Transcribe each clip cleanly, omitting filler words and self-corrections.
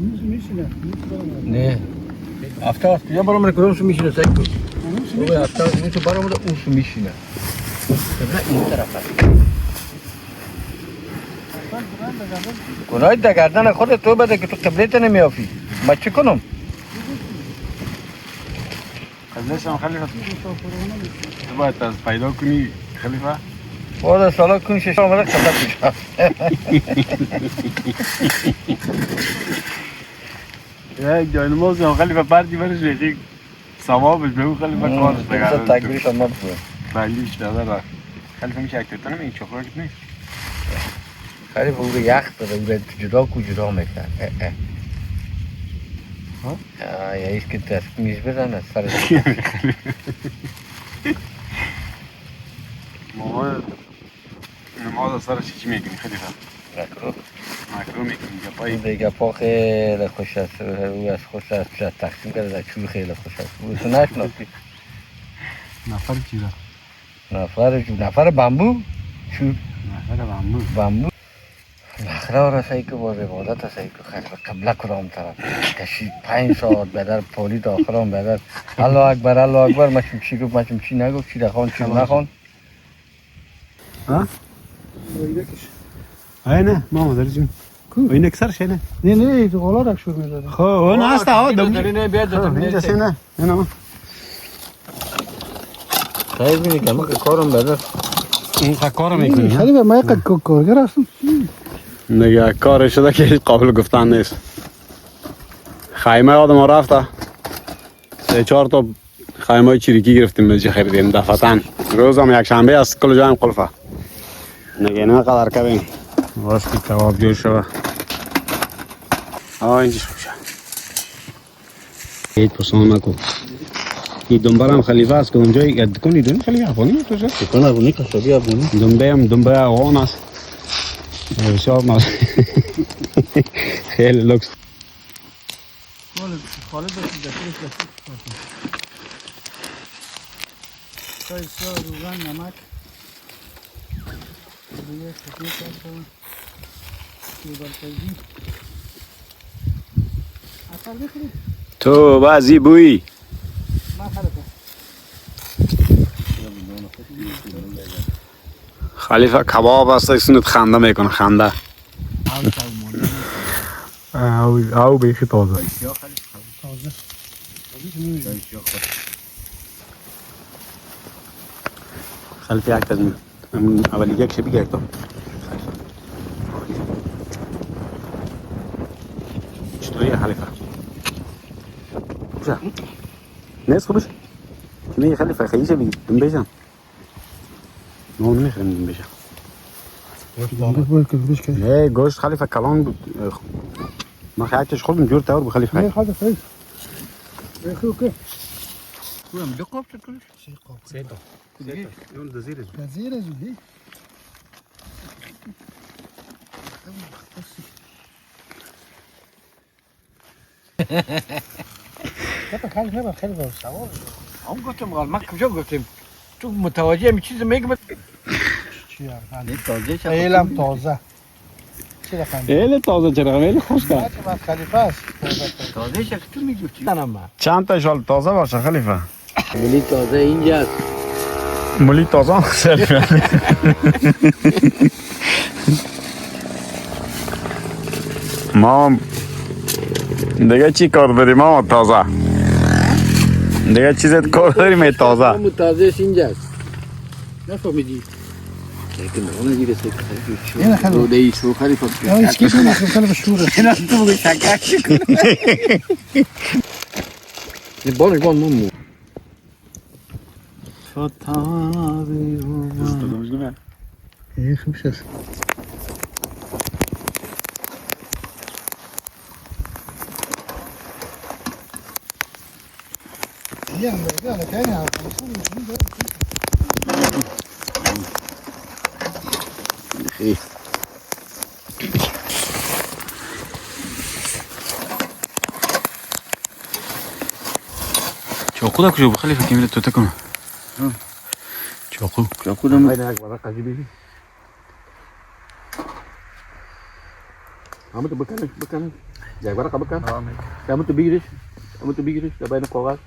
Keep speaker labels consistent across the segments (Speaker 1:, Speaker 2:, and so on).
Speaker 1: میشینه
Speaker 2: نه هفته هست یا برام کدوم سو میشینه سعی کن بابا هفته هست تو برام اون سو میشینه نه این طرف هست گناهی در گردن خودت تو بده که تو قبلیت نمیافی ما چی کنم
Speaker 3: قبلش هم خلیفه تو باید از پیدا کنی خلیفه
Speaker 2: بعد سالا کنی شش آمده قبلت میشه
Speaker 3: یک جای نماز هم خلیفه پردی برش ریخی ثوابش به اون خلیفه کارش
Speaker 2: بگردن تکبیرش هم نبود
Speaker 3: بندیش داده را خلیفه میشه اکتر نمی این چخراکت نیست
Speaker 2: خلیفه او رو یخ داده او رو جدا کو جدا میکن یا ایست که دست میز بزن از سرش
Speaker 3: موقع نماز از سرش چی میکنی خلیفه؟ مکرو میکنی گپایی
Speaker 2: دیگه پا خیلی خوش است او از خوش است تقسیم کرده در چوب خیلی خوش است او تو نشناسی
Speaker 3: نفر چی را؟
Speaker 2: نفر بامبو چوب
Speaker 3: نفر
Speaker 2: بامبو نخره را سعی که باز عبادت سعی که خلیفه قبله کرام طرف کشید 5 ساعت بدر پولی داخرام بدر الله اکبر مچم چی گفت مچم چی نگفت چی نخوان چی نخوان
Speaker 3: ها؟ نه ماما داری جون این اکثرش نه
Speaker 1: نه تو غلا رکشور میداده
Speaker 3: خب اون هست ها
Speaker 2: نه بیاد
Speaker 3: اینجا سینه نه
Speaker 2: خیلی بینی که ما که کارم بدر
Speaker 3: این کارم میکنی
Speaker 1: خیلی به ما یک کارگر هستم
Speaker 3: دیگه کار شده که قابل گفتن نیست خیمه آدم ها رفته 3-4 تا خیمه های چریکی گرفتیم مجی خریدیم دفعتاً روز هم یک شنبه است کل جایم قلفه نگه نه قدر کردیم باش که کباب جور شده اینجا شد هیچ پسان نکن این دنبال هم خلیفه است که اونجا ید کنی دونی خلیفه افغانی تو شد
Speaker 2: کنه افغانی کسابی افغانی
Speaker 3: دنبه افغان است بسیار ماست خیلی لکس
Speaker 1: خالد داشتی چای سا روغن نمک دیگه خطی کردم کیبل اصل بخوری
Speaker 3: تو بعضی بویی
Speaker 1: ما خلطه
Speaker 3: خلیفه کباب است سنت خنده میکنه خنده او بیخی تازه
Speaker 1: تازه
Speaker 3: خلیفه یک تزمین اولی یک شبیه یک تا چطوریه خلیفه خوشه نیست خوبش کنه خلیفه خیلی شبیه دم بیشم ما نمیخوریم دم بیشم نه گوشت خلیفه کلان بود ما خیلیش خوردم جور تاور بود خلیفه
Speaker 1: نه خالد خیلی بخیر اوکی
Speaker 2: کنم دو قاب شد کنش
Speaker 3: سه تا اون دزیره
Speaker 1: نزیر از اونی خیلی باید سوال
Speaker 2: هم گفتم ما کجا گفتیم تو متوجه همی چیز میگم
Speaker 1: چی
Speaker 2: تازه شد
Speaker 1: ایلم تازه چی رقم
Speaker 3: خیلی تازه چرا خیلی خوش کرد
Speaker 1: بچه من خلیفه است
Speaker 2: تازه شد تو میگفتی من
Speaker 3: چند تا شال تازه باشه خلیفه
Speaker 2: ملی تازه اینجاست
Speaker 3: ملی تازه خلیفه ما دیگه چی کار داریم ما تازه دیگه چیزت کار داریم تازه
Speaker 2: تازه اینجاست نفهمیدی لیکن اون دیگه
Speaker 1: این خیلی
Speaker 2: روده ای شو خلیفه
Speaker 1: نه اسکی کنه خیلی بشوره
Speaker 2: اینا تو بگو شکک کنه این بالش بال ممو فتاوی هما
Speaker 1: این خوب شد
Speaker 2: خیلی
Speaker 3: چاقو دا کجا بود خلیفه که میره توته کنه چاقو
Speaker 2: دم یک بار قضیه Kamu tu bekan. Jangan barang kamu bekan. Kamu tu biris. Dapat nak kawat.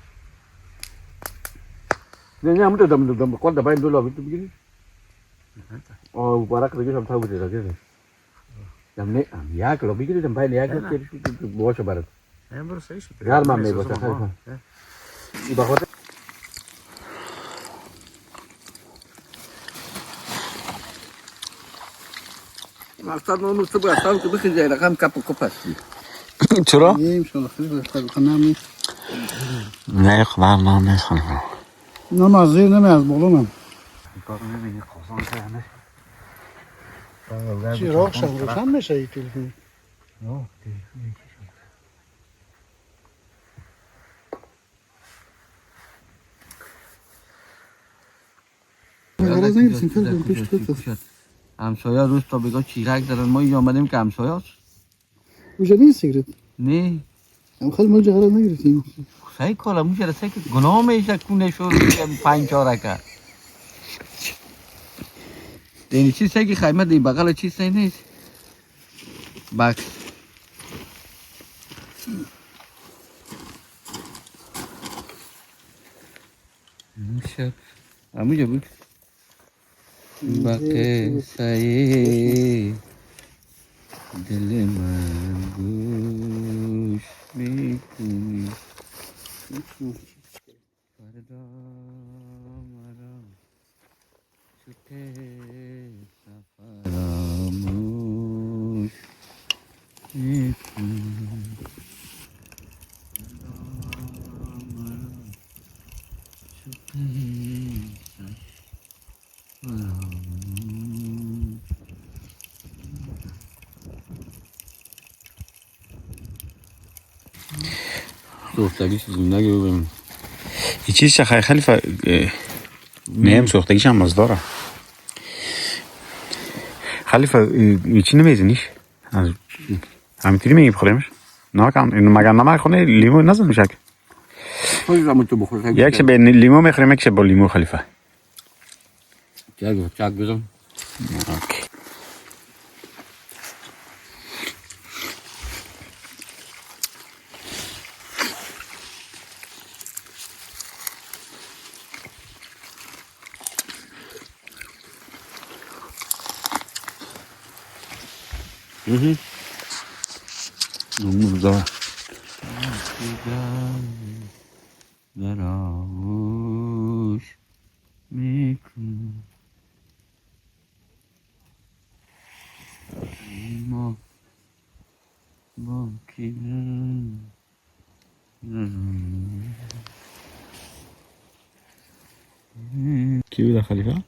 Speaker 2: Ni kamu tu dam kawat dapat dulu kamu tu biris. Oh, barang kerja sama tahu betul lagi. Dam ni, ya kalau biris dapat ni ya kalau bawa coba.
Speaker 3: Baru saya sih.
Speaker 2: Gar mamne bawa coba. Ibu kau Maksud nunu sebab tahu tu bekerja rakam kapuk kopas.
Speaker 3: چرا؟
Speaker 1: یه امشالله خیلی خیلی خنم نیست
Speaker 3: نه خبر نیست
Speaker 1: نه من از زیر نمی از بالا من چی روشن میشه ای تلفن غرض نگرسیم فیلم پیش تو
Speaker 2: همسایه روز تا بگاه چیرک دارن ما اینجا آمدیم که همسایه هست
Speaker 1: اوجا نیست سیگرت
Speaker 2: نه
Speaker 1: هم خیلی ما غرض نگرسیم
Speaker 2: سعی کالا موشه رسه که گناه میشه کونه شور پنج چارکه دینی چیز سعی که خیمه دی بغل چیز سعی نیست بکس موشه همونجا بود باقی سایه دل من گوش میکنی فردا مرا چوته فراموش میکنی سوختگیش زندگی ببینم
Speaker 3: این چیز چه خیلی نیم سوختگیش هم مزداره خیلی چی نمیزنیش همینطوری میگی بخوریمش نه کن اینو مگر نمک خونه لیمو نزن میشه یک به لیمو میخوریم یک با لیمو خلیفه
Speaker 2: چک بزن
Speaker 3: اوکی
Speaker 2: درآغوش میکن ما با کی
Speaker 3: کی بوده خلیفه؟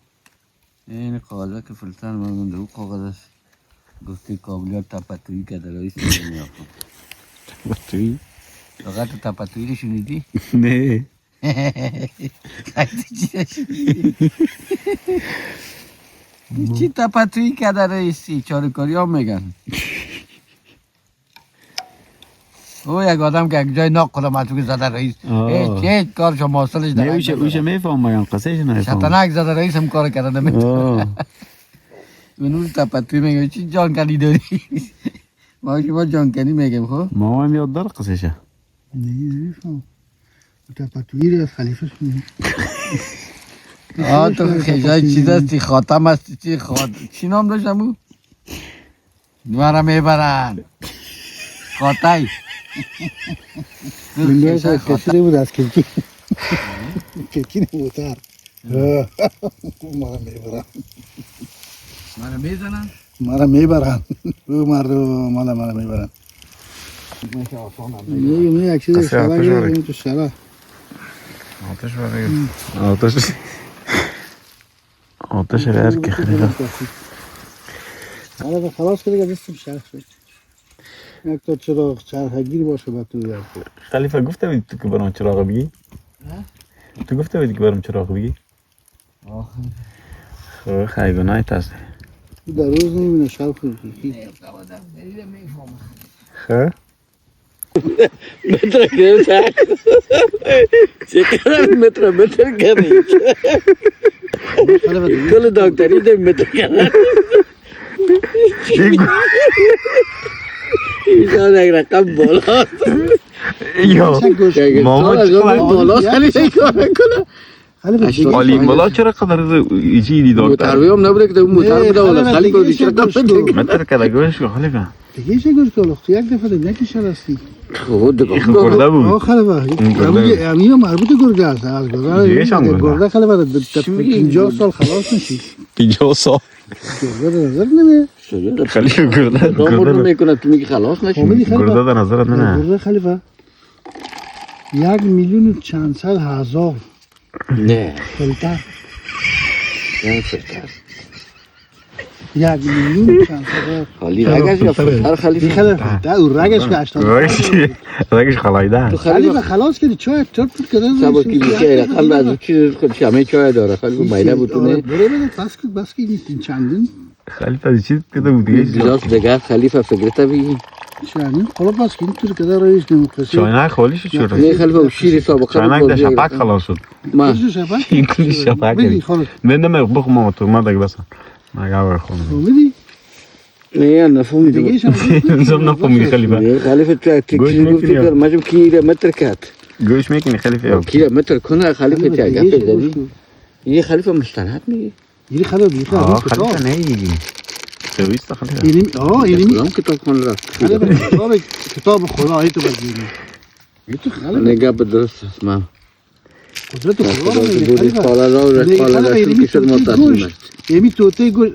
Speaker 2: این کاغذه که فلتر من رو کاغذ است گفتی کابلیات تپتویی که در رئیس نمیافم
Speaker 3: تپتویی؟
Speaker 2: فقط تپتویی رو شنیدی؟
Speaker 3: نه
Speaker 2: خیلی چی رو شنیدی؟ چی تپتویی که در رئیسی؟ چارکاری هم میگن او یک آدم که یک جای ناق کنم از تو که زده رئیس هیچ کارش هم حاصلش
Speaker 3: نه اوشه میفهم مگم قصهش نمیفهم
Speaker 2: شطنک زده رئیس هم کار کرده نمیتونه من اون تپتوی میگم چی جانکنی داری ما شما جانکنی میگم خب
Speaker 3: ما هم یاد داره قصهشه
Speaker 1: نمیفهم تپتویی رو از خلیفه شنید
Speaker 2: تو خیجای چیز هستی خاتم هستی چی نام داشتم او؟ دوارا میبرن خاتای
Speaker 1: بینده های کسی بود از کلکی کلکی نبودتر مرا میبرن
Speaker 2: منو میزنن؟
Speaker 1: مرا میبرن او مرا میبرن میگم یک چیز شبه گیریم تو شبه
Speaker 3: آتش برای آتش رد که خیلی
Speaker 1: حالا خلاص که دیگه دستم شرخ شد یک تا چراغ چرخگیر باشه با تو یاد
Speaker 3: خلیفه گفته بودی تو که برام چراغ بگی؟ تو گفته بودی که برام چراغ بگی؟ خب خیلی گناهی تاسته
Speaker 1: تو در روز نمیبینه شب خود
Speaker 3: خب
Speaker 2: متر گرفت چقدر متر گرفت کل دکتری ده متر گرفت ایشان یک رقم بالا
Speaker 3: یا ماما چقدر
Speaker 2: بالا خلیفه این کار نکنه.
Speaker 1: خلیفه دیگه
Speaker 3: علی مولا چرا قدر ایجی دار
Speaker 2: متروی هم نبوده که دو موتر بوده ولی خلیفه دیگه رقم بده.
Speaker 3: متر کده گوش کو خلیفه
Speaker 1: دیگه چه گوش کلوخ تو یک دفعه دیگه نکشل هستی
Speaker 2: خود دیگه
Speaker 3: گرده
Speaker 1: آه
Speaker 3: بود
Speaker 1: خلیفه همین مربوط گرگه هست از
Speaker 3: دیگه‌ش هم گرده.
Speaker 1: گرده خلیفه 50 سال خلاص نشی
Speaker 3: 50 سال
Speaker 1: گرده در نظر نمیه
Speaker 3: خلیفه گرده
Speaker 2: دامون رو میکنه تو میگی خلاص نشی.
Speaker 1: فهمیدی خلیفه
Speaker 3: گرده در نظرت نه
Speaker 1: گرده خلیفه 1,400,000
Speaker 2: نه
Speaker 1: فیلتر
Speaker 2: نه فلتر
Speaker 1: 1,400,000
Speaker 2: خالی رگش یا فلتر خلیفه.
Speaker 1: این خلیفه او رگش که 80
Speaker 3: رگش خلایده
Speaker 2: تو
Speaker 1: خلیفه
Speaker 2: خلیفه
Speaker 1: خلاص کردی چای چرت کردن
Speaker 2: سبا کی میشه رقم از چیز خودش همه چای داره خلیفه میله بتونه
Speaker 1: بره بده بس که نیستین چندین
Speaker 3: خلیفه چیز کده بود دیگه
Speaker 2: گلاس دیگه خلیفه فکرته بی
Speaker 1: چندین خلاص بس که اینطور که در رئیس دموکراسی
Speaker 3: چاینک خالی شد چرا
Speaker 2: نه خلیفه و شیر سابقه
Speaker 3: چاینک در شپک خلاص شد
Speaker 2: ما
Speaker 1: کلش شفاک
Speaker 3: این کلی شپک
Speaker 1: بگی
Speaker 3: کردی
Speaker 1: خلاص
Speaker 3: نه بخو ماما تو من دیگه بسن مگه آور خونم
Speaker 1: فهمیدی
Speaker 2: نه نفهم
Speaker 1: دیگه
Speaker 2: دیگه
Speaker 1: شما
Speaker 3: زم نفهمی خلیفه
Speaker 2: نه خلیفه تو
Speaker 3: گوش
Speaker 2: چیزی گفتی
Speaker 3: می‌کنی؟
Speaker 2: که مجم کی متر کرد
Speaker 3: گوش میکنی خلیفه
Speaker 2: کی متر کنه خلیفه چه گپ زدی یه خلیفه مستند میگه
Speaker 1: یعنی خلاص دیگه
Speaker 3: آه
Speaker 1: کتاب
Speaker 3: خلیفه نیگی دویست خلیفه
Speaker 1: یعنی یعنی
Speaker 2: کدام کتاب خون رفت
Speaker 1: خلیفه کتاب خدا ای تو بگیری یه تو خلیفه
Speaker 2: نگاه به درست است من
Speaker 1: قدرت خدا
Speaker 2: خدا
Speaker 1: رو
Speaker 2: که
Speaker 1: میگه
Speaker 2: بودی
Speaker 1: خلیفه
Speaker 2: قال را و
Speaker 1: دیگه
Speaker 2: قال
Speaker 1: خلیفه
Speaker 2: رسول
Speaker 1: یعنی
Speaker 2: که شد ما
Speaker 1: توتی
Speaker 2: تسلیم
Speaker 1: گوش
Speaker 2: است
Speaker 1: یعنی توتی گوش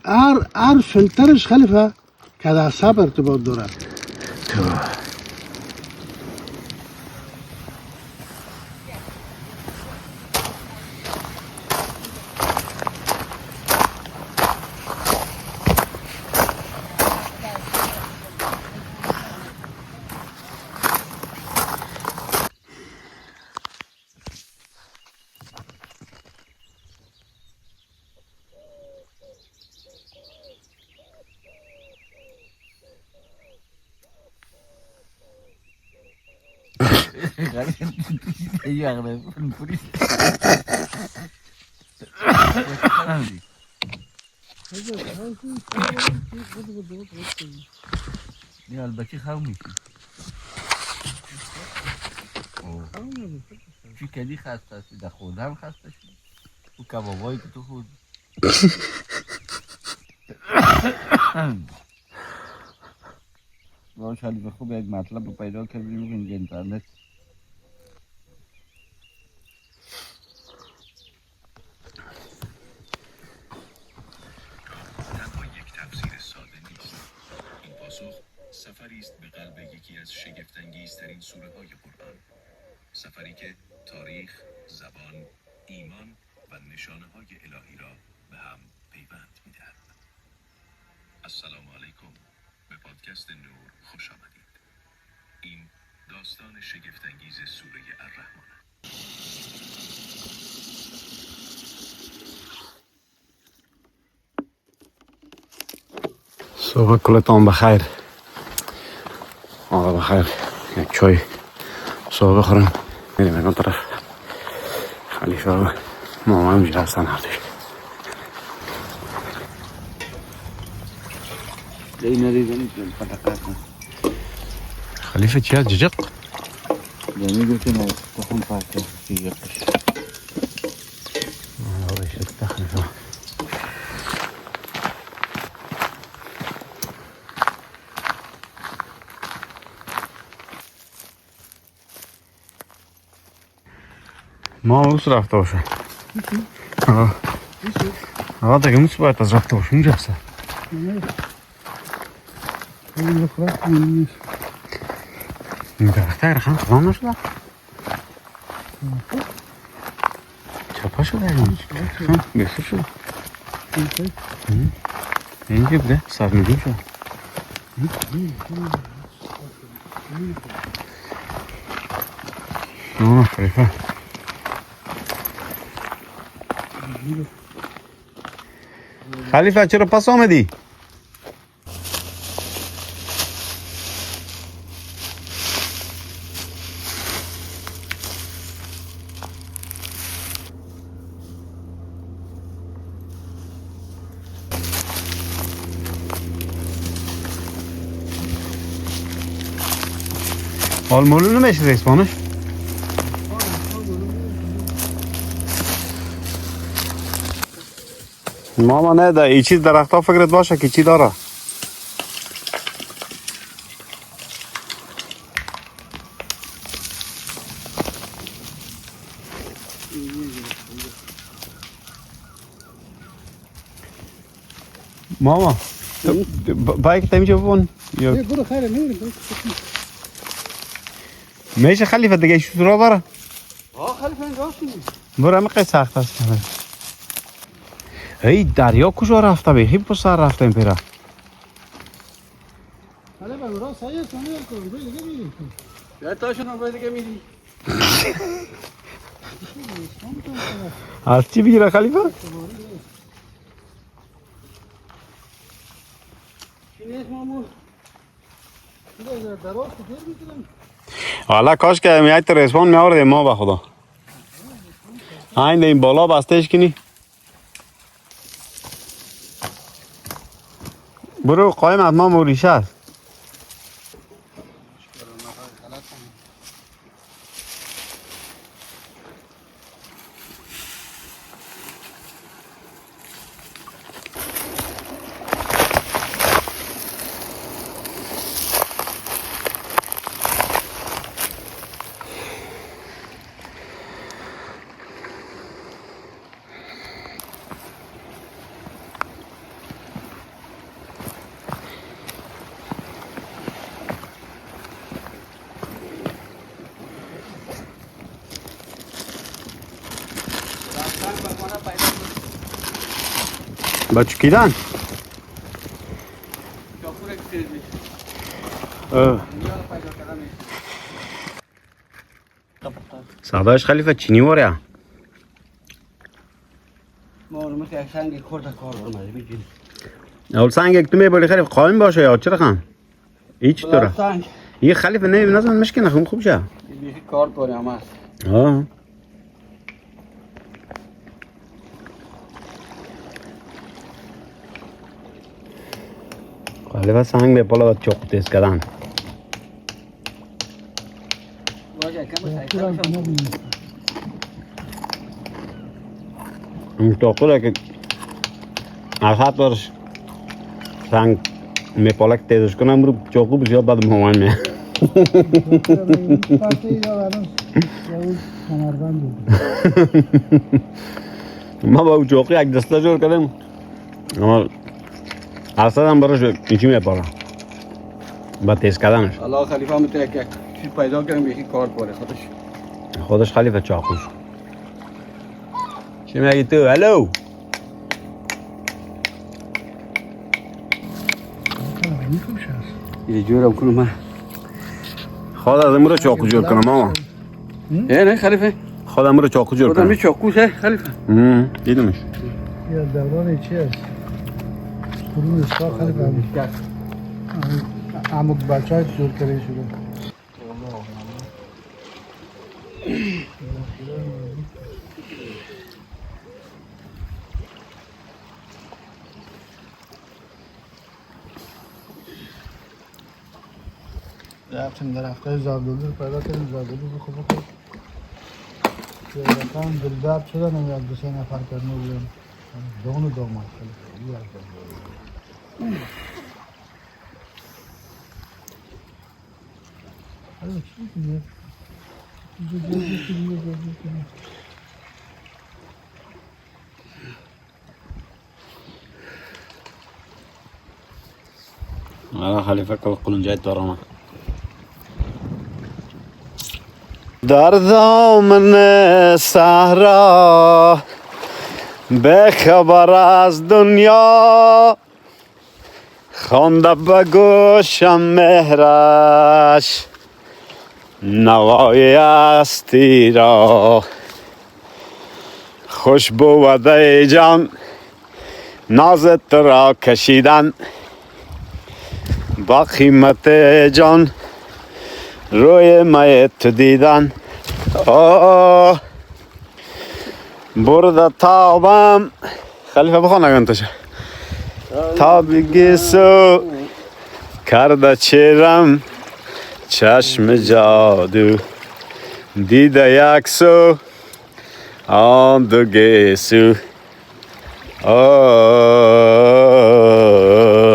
Speaker 1: هر فلترش خلیفه که در سب ارتباط داره
Speaker 2: این البته خو میشی چی کدی خسته هستی در خودم خسته شدی او کبابایی که تو خود باش حالی به خوب یک مطلب رو پیدا کردیم اینجا اینترنت
Speaker 4: تنها یک تفسیر ساده نیست. این پاسخ سفری است به قلب یکی از شگفت‌انگیزترین سوره‌های قرآن. سفری که تاریخ، زبان، ایمان و نشانه‌های الهی را به هم پیوند می‌دهد. السلام علیکم. به پادکست نور خوش آمدید. این داستان شگفت‌انگیز سوره الرحمن.
Speaker 3: صبح کلتان بخیر آقا بخیر یک چای صبح بخورم میریم این طرف خلیفه و ماما هم جا هستن هر دیگه
Speaker 2: این ندیدنی که فتقه کن
Speaker 3: خلیفه چی هست ججق؟
Speaker 2: دمی گفتی نه تخم پرکه چیزی قش
Speaker 3: آقا شد خلیفه ما اوست رفته باشه آقا دیگه موست باید از رفته باشه اینجا هسته این درخته رخم خزان نشده چپا شده این رخم بسر شده اینجا بوده سرنگون شده نه خلیفه خلیفه چرا پس آمدی؟ آلمولو نمیشه ریسپانش ماما نه در این چیز درخت ها فکرت باشه که چی داره ماما بایک تمیجا ببون
Speaker 1: برو خیره میریم
Speaker 3: میشه خلیفه دیگه شو را بره
Speaker 1: خلیفه این راست میگی
Speaker 3: برو همه قید سخت است ای دریا کجا رفته بی خیلی پسر رفته این پیره
Speaker 1: خلیفه راست سایه کنه کن برو دیگه میریم
Speaker 2: یا تاشون هم باید که میری
Speaker 3: از چی بگیره خلیفه؟
Speaker 1: چی نیست مامو دراز کجا میکنم
Speaker 3: حالا کاش که میاد تو ریسپان میآوردیم ما به خدا این بالا بستهش کنی برو قایم از ما موریشه است با چکیدن صدایش خلیفه چینی واره
Speaker 2: ما اونمو که سنگی خورده کار برمازی بگیریم
Speaker 3: اول سنگ یک تو میبالی خلیفه قایم باشه یا چرا خان ای چی طوره
Speaker 2: سنگ
Speaker 3: یه خلیفه نه نزن مشکنه خون خوب شه
Speaker 2: بیشی کار کنیم هم هست
Speaker 3: آه خلیفه سنگ میبالا باید چاقو تیز کردن
Speaker 2: باشه کم سایتم
Speaker 3: این چاقو را که از حد برش سنگ میپالا که تیزش کنم رو چاقو بسیار بعد مهمان میه ما با او چاقو یک دسته جور کردیم اما اصلا هم براش اینچی میپالا با تیز کردنش
Speaker 2: الله خلیفه هم یک چیز پیدا کردیم بیشی کار کنه
Speaker 3: خودش خلیفه چاقوش چی میگی تو؟ الو
Speaker 2: یه جورم کنم من
Speaker 3: خود از امرو چاقو جور کنم ماما
Speaker 2: نه خلیفه
Speaker 3: خودم رو چاقو جور
Speaker 2: خودم
Speaker 3: کنم
Speaker 2: چاقوشه خلیفه
Speaker 3: دیدمش
Speaker 1: یا دوران چی هست قرون اسقا خلیفه عموک بچه های جور کرده شده رفتیم درخت های زردالو رو پیدا کردیم زردالو رو خوب بکنیم رفتم دلدرد شدن و یک دو سه نفر کرنه بودن دون و داماد
Speaker 3: خلیفه کل قلنجای دارم در دامن صحرا به خبر از دنیا خوانده به گوشم مهرش نوای هستی را خوش بود ای جان نازت را کشیدن با قیمت جان روی میت دیدن برده تابم خلیفه بخوان اگه انتشه تابی گیسو کرده چیرم چشم جادو دیده یک سو آن دو گیسو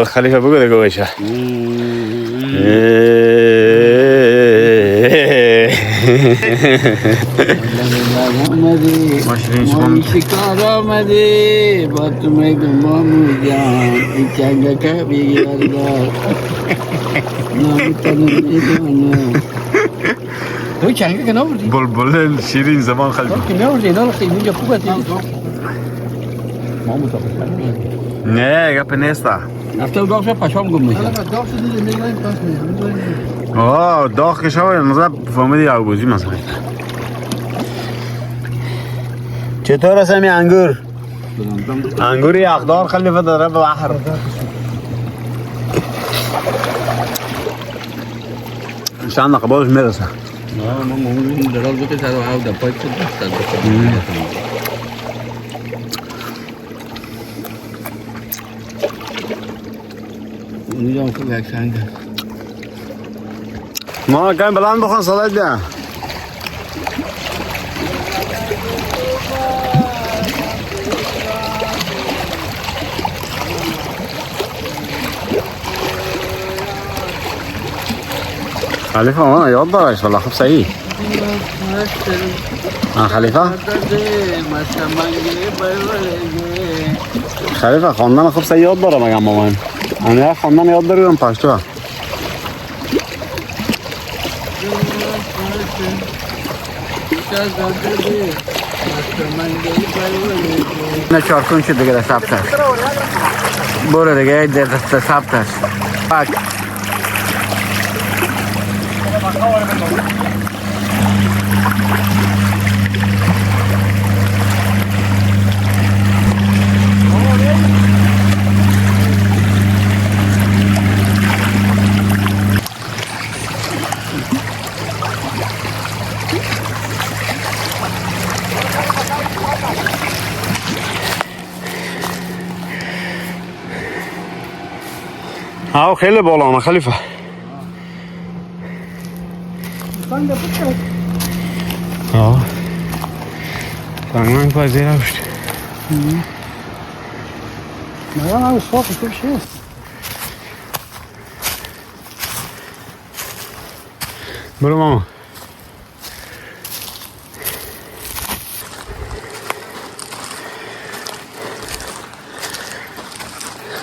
Speaker 3: خلیفه بگو دیگه بشه
Speaker 1: آمدی مایی شکار آمدی با تو میگم مامو جان این چنگه که بیاردار نمیتونم میدونم تو چنگه که نبودی؟
Speaker 3: بلبل شیرین زمان خلیفه
Speaker 1: که نبودی اینا رو خیلی اینجا خوبه دیدی مامو تا
Speaker 3: نه گپ نیسته
Speaker 1: رفته و داغ شد پشام گم میشه
Speaker 3: داغ که شوید مثلا فهمیدی آبوزی مثلا چطور است همی انگور؟ انگور یخدار خلیفه داره به بحر چند دقیقه بازش میرسه
Speaker 1: نه ما مامون دراز بکش سر و هاو در پای تو دست اونجا هم خوب یک سنگ
Speaker 3: ما کمی بلند بخون صدایت بیا خلیفه ما یاد دارش والله خوب صحیح خلیفه خلیفه خواندن خوب صحیح یاد داره مگم مامان انا خواندن یاد داریم پشتو
Speaker 2: نه چارکون شد دیگه در ثبت است برو دیگه در ثبت است
Speaker 3: او خیلی بالا خلیفه سنگمنگ پای زیر هشت
Speaker 1: مگه من صاف تو شیست
Speaker 3: برو ماما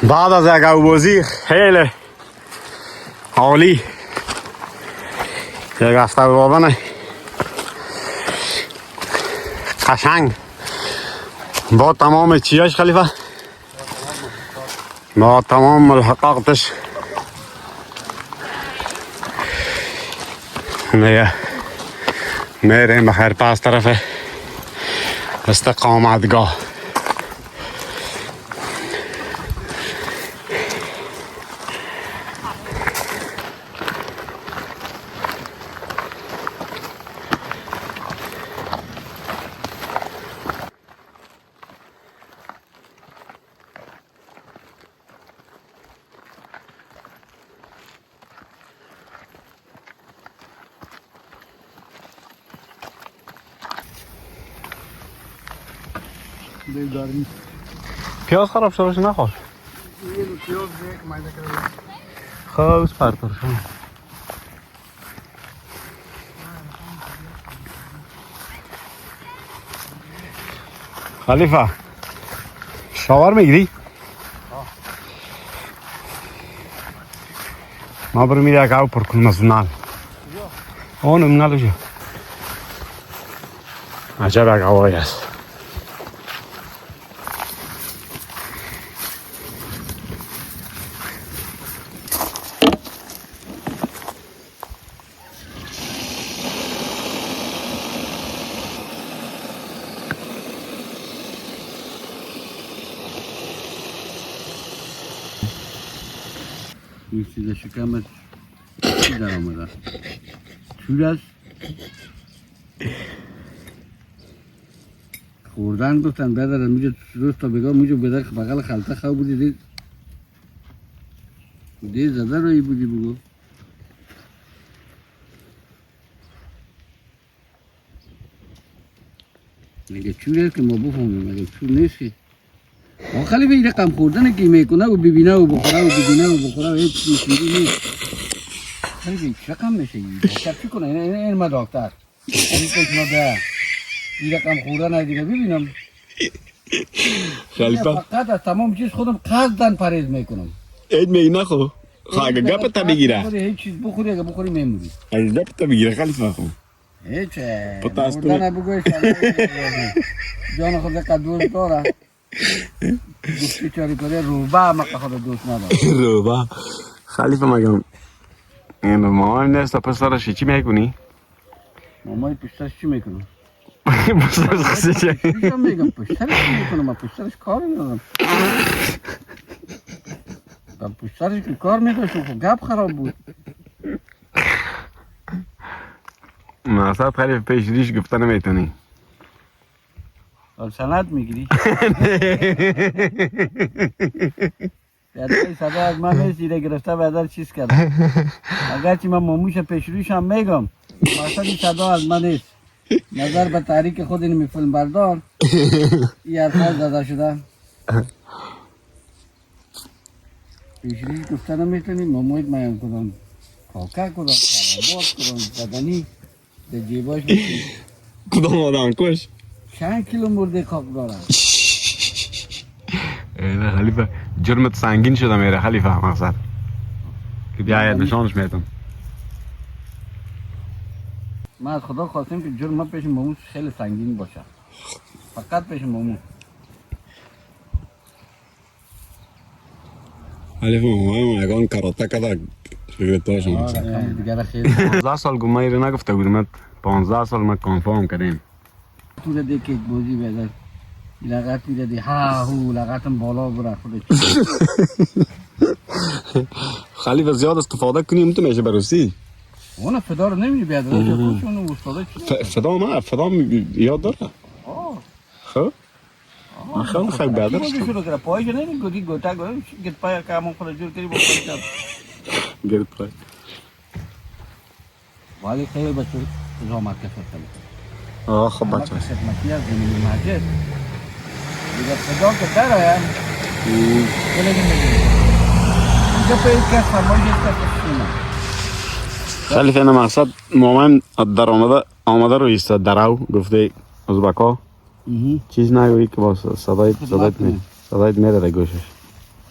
Speaker 3: بعد از یک آبوزی خیلی عالی یک هفته بابنه قشنگ با تمام چیاش خلیفه با تمام ملحقاتش دیگه میریم بخیر پس طرف استقامتگاه پیاز خراب شدش نخور خوز پرتر شد خلیفه شاور میگیری؟ ما برو میره یک آب پر کنم از نال اونم نالو جو عجب یک آبایی است
Speaker 1: این چیز شکمت چی در آمده چور است خوردن گفتن بدرم میجا روز تا بگاه میجا بدر بغل خلطه خواه بودی دید زده روی بودی بگو مگه چوره که ما بفهمیم مگه چور نیستی خیلی به این رقم خوردن که میکنه و ببینه و بخوره و ببینه و بخوره و هیچ مشکلی نیست خیلی به این رقم میشه این دکتر چی کنه این ما دکتر این که ما به این رقم خوردن دیگه ببینم
Speaker 3: خلیفه
Speaker 1: فقط از تمام چیز خودم قصدن پرهیز میکنم
Speaker 3: اید میگی نخو اگه گپ تا بگیره
Speaker 1: هیچ چیز بخوری اگه بخوری میموری
Speaker 3: اگه گپ تا بگیره خلیفه خو
Speaker 1: هیچ
Speaker 3: پتاس
Speaker 1: مردن بگویش جان خود قدور داره گفتی چاری کنه روبا ما خود دوست نداره
Speaker 3: روبا خلیفه مگم این مامان نیست پسرش چی میکنی؟
Speaker 1: مامای پشترش چی میکنه؟
Speaker 3: پسرش چی؟
Speaker 1: پیشم میگم پشترش چی میکنه من پشترش کار ندارم در پشترش که کار میداشت و گپ خراب بود
Speaker 3: مقصد خلیفه پیش ریش گفته نمیتونی
Speaker 1: سند میگیری؟ بیادر صدا از من نیست دیده گرفته بیادر چیز کرده اگرچه من ماموش پیش رویش هم میگم مقصد صدا از من نیست نظر به تحریک خود اینمی فیلم بردار این حرفا زده شده پیش رویش گفته نمیتونی مامویت میم کدام کاکه کدام خرابات کدام زدنی در جیباش میکنی
Speaker 3: کدام آدم کش
Speaker 1: چند کیلو مرده کاک دارم
Speaker 3: ایده خلیفه جرمت سنگین شده میره خلیفه مقصد که بیاید نشانش میتون
Speaker 1: من از خدا خواستم که جرم پیش ماموس خیلی سنگین باشه فقط پیش ماموس
Speaker 3: خلیفه مامان اگان کاراته کده فکرت باشه مقصد
Speaker 1: دیگر خیلی
Speaker 3: 15 سال گمه ایره نگفته بودم 15 سال ما کنفارم کردیم
Speaker 1: تو ده که یک بازی بیادر لغت میده دی ها هو لغتم بالا بره خودش
Speaker 3: خلیفه زیاد استفاده کنیم تو میشه بروسی
Speaker 1: اون فدا رو نمیدی بیادر خودشون استاده چی
Speaker 3: فدا نه فدا یاد داره خب من خیلی خیلی بیادر
Speaker 1: بازی شروع کرده پایش نمی گودی گوتا گوی گت پای کامون خود جور کری بکنی
Speaker 3: گرد پای
Speaker 1: ولی خیلی بچه زحمت کشید خیلی
Speaker 3: آه خب بچه
Speaker 1: خدمتی از زمین مجد دیگه فدا که داره خیلی نمیدونی اینجا به این کس فرمایش کس شونه
Speaker 3: خلیفه این مقصد مامان در آمده رو ایستاد درو گفته ازبکا چیز نگویی که با صدایت میره در گوشش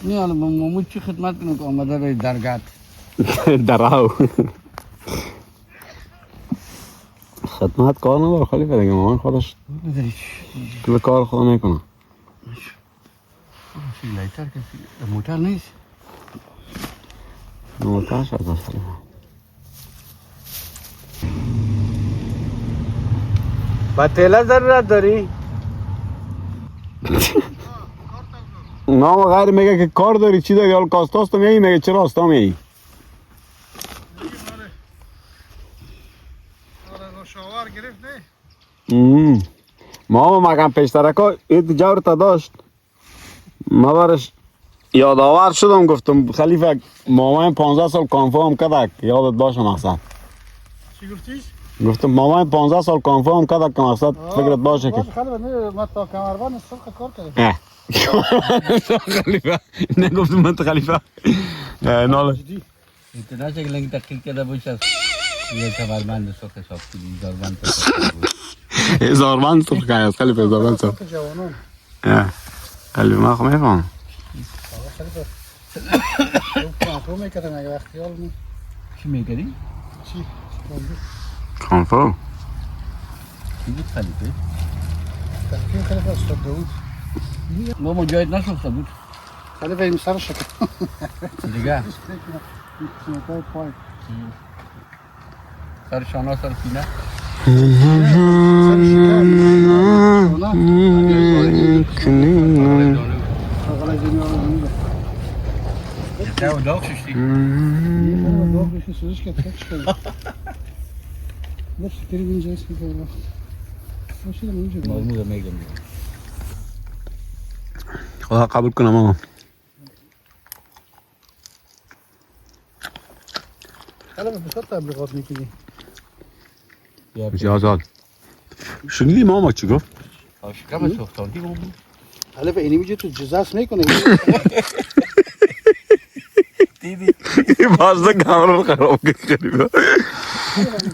Speaker 1: نه حالا مامو چی خدمت کنم که آمده روی درگت
Speaker 3: درو خدمت کار نداره خلیفه دیگه مامان خودش کل کار خدا میکنه
Speaker 1: لیتر کسی موتر نیست
Speaker 3: موتر شد است
Speaker 1: با تیله ضرورت داری؟
Speaker 3: نام غیر میگه که کار داری چی داری حال کاستاست میگی میگه چرا استا میگی
Speaker 5: شاور گرفت نه
Speaker 3: ماما مگم پیشترکا ایت جور تا داشت ما برش یادآور شدم گفتم خلیفه مامان 15 سال کنفرم کدک یادت باشه مقصد
Speaker 5: چی گفتیش؟
Speaker 3: گفتم مامان 15 سال کنفرم کدک که مقصد فکرت باشه که
Speaker 5: خیلی نه من تا کمربند سرخ کار کردم
Speaker 3: خلیفه نگفتم من تو خلیفه ناله
Speaker 1: اتنا چه لنگ تحقیق کرده باشه یه کمربند سرخ حساب کنی زاربند
Speaker 3: هزاربند سرخ که هست خلیفه هزاربند سرخ
Speaker 5: جوانان
Speaker 3: خلیفه من خب میفهم
Speaker 5: کنفرم میکردن اگه اختیار نی
Speaker 1: چی میگری؟
Speaker 5: چی؟
Speaker 3: کنفرم
Speaker 1: چی بود خلیفه؟
Speaker 5: تحقیق خلیفه استاد داود
Speaker 1: ما مجاهد نشسته بود
Speaker 5: خلیفه این سر شکر
Speaker 1: دیگه
Speaker 5: سنتای پای
Speaker 1: سر شانا سر سینه
Speaker 5: اقلا جنیان رو میده
Speaker 1: چه و داغ ششتی؟
Speaker 5: داغ بشی سوزش کرد فکش کرد نفس کری اینجا اسم کرد باشیدم اینجا
Speaker 1: مضمون میگم
Speaker 3: خدا قبول کنم ماما
Speaker 5: خلیفه بسیار تبلیغات میکنی
Speaker 3: بسیار آزاد شنیدی ماما چی گفت؟
Speaker 2: شکم سوختاندی بود.
Speaker 5: خلیفه اینی میگه تو جزاس میکنه.
Speaker 2: دیدی
Speaker 3: باز دا کامرا رو خراب کرد خلیفه.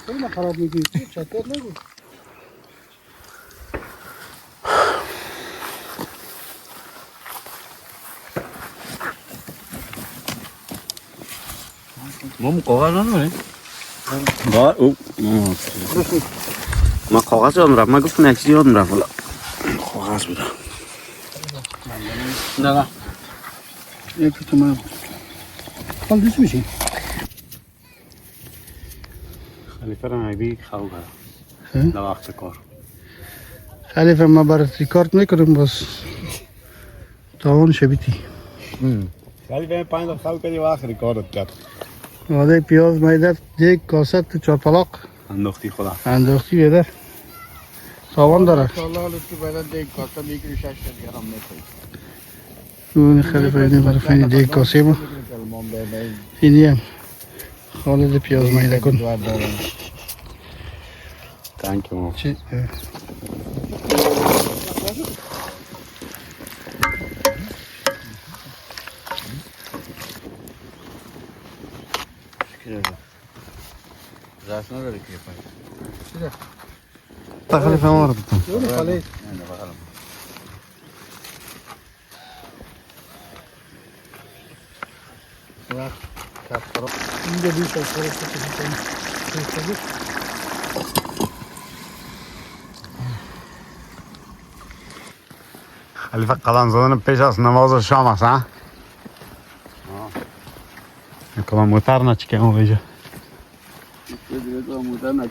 Speaker 5: خیلی خراب میکنی. چطور نگو.
Speaker 2: مام کاغذ نداره؟
Speaker 3: با او ما کاغذ یادم رفت. من گفتم یک چیزی یادم رفت. والا کاغذ بوده.
Speaker 5: نه. یکی تو من. حال دوست میشی.
Speaker 3: خلیفه را نبی خواهو کرد در وقت کار.
Speaker 5: خلیفه ما برات ریکارد میکنم باز تاون شبیتی.
Speaker 3: خلیفه 5 دقیقه خواهو کردی وقت ریکارد کرد.
Speaker 5: آده پیاز میدر یک کاسه تو 4 پلاق
Speaker 3: انداختی خدا.
Speaker 5: انداختی بیدر تاوان داره.
Speaker 2: الله تو بعد دیگه کاسه میگیری 6 تا دیگه هم میخوری.
Speaker 5: اون خلیفه اینه برای فینی دیگ کاسه ما اینی هم خالد پیاز میده کن.
Speaker 3: تانک ما.
Speaker 5: چی؟
Speaker 2: زاس نداره که پای.
Speaker 3: تا خلیفه ما رو بتون.
Speaker 5: خالد اینجا بیش از خالد
Speaker 3: خلیفه قدم زدن پیش از نماز شام است ها؟ کدام موتر نچکه ما بیجا.
Speaker 1: دیگه تو موتر نچکه.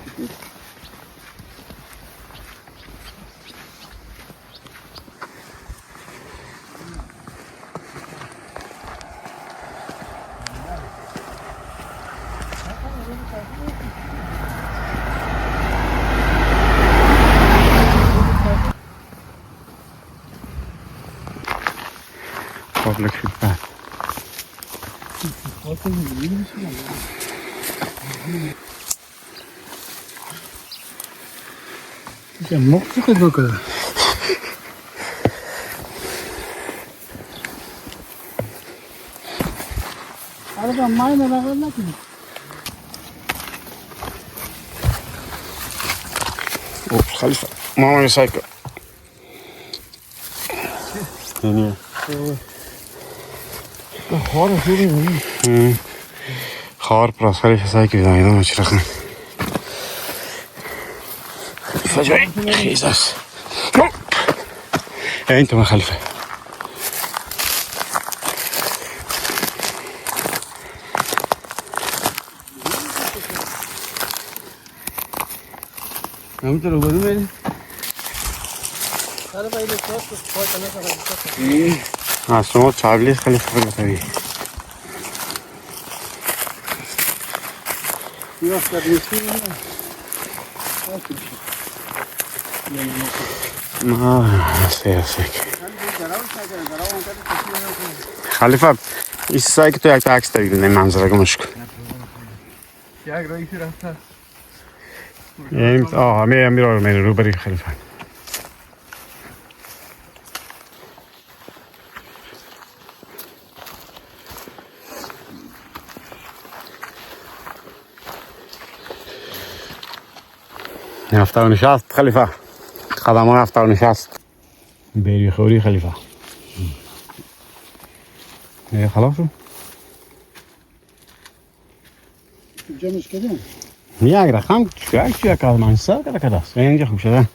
Speaker 3: Public feedback.
Speaker 5: مخصوص خود بکنه. آره با ماینه نقل نکنی.
Speaker 3: خلیفه ماما سایکل. یعنی
Speaker 5: خار شروع
Speaker 3: خار پراس خلیفه سایکل دایدم اچرخن. فجای خیز است. این تو من خلیفه.
Speaker 1: همینطور رو برو میری؟
Speaker 5: آره با این کلاس پای تنها
Speaker 3: شما چابلیس خلیفه بتوی.
Speaker 5: یا سرنیسی
Speaker 3: نه سیاسک. خلیفه این سایک تو یک عکس بگیرید این منظره گمش کن.
Speaker 1: یک رئیسی رفته.
Speaker 3: همه میره رو بری خلیفه. هفته و نشست خلیفه. قدم های هفته و نشست. بیری خوری خلیفه. خلاص شو؟
Speaker 5: جمعش کردیم.
Speaker 3: یک رقم چیه که از منچستر کرده است. اینجا خوب شده.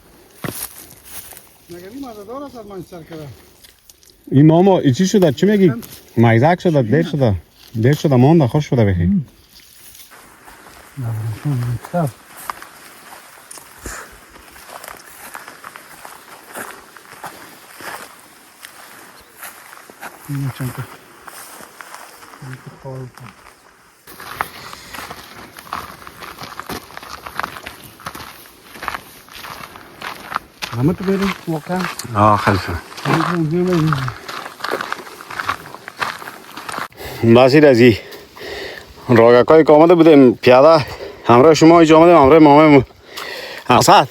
Speaker 5: مگر این مزدار است از منچستر کرده.
Speaker 3: این ماما ای چی شده؟ چی میگی؟ مایزک شده، دیر شده مانده خوش شده بخی.
Speaker 5: این چند تا. همه تو بریم واقعا.
Speaker 3: خلیفه. بسید از این راگکایی که آمده بودیم پیاده همراه شما اینجا آمدیم همراه مامه اسد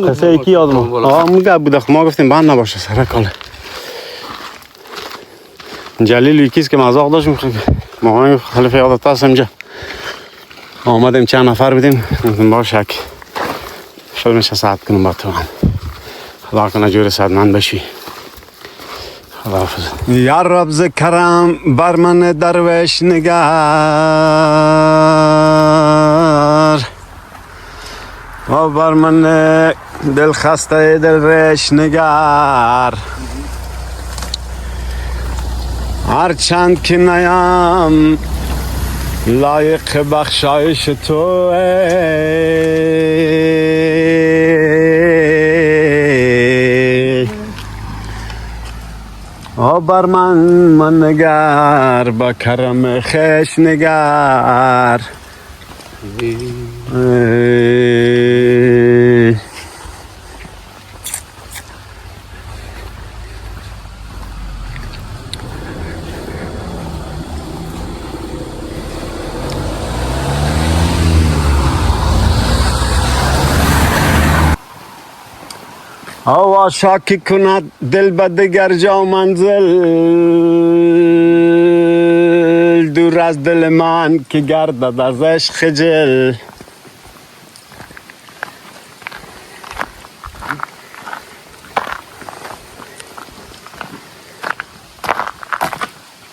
Speaker 3: قصه یکی یادم آقا میگه بوده ما گفتیم بند نباشه سر کاله جلیل یکیست که مذاق داشت ما خلیفه یادت هست اینجا آمدیم چند نفر بدیم گفتیم باشه که فیلمش ساعت کنم با تو هم خدا کنه جور صدمند بشی خداحافظ یا رب ذکرم بر من درویش نگر و بر من دل خسته دل ریش نگر هر چند که نیم لایق بخشایش تو بر من نگر با کرم خش نگر هوا شاکی کند دل به دگر جا منزل دور از دل من که گردد ازش خجل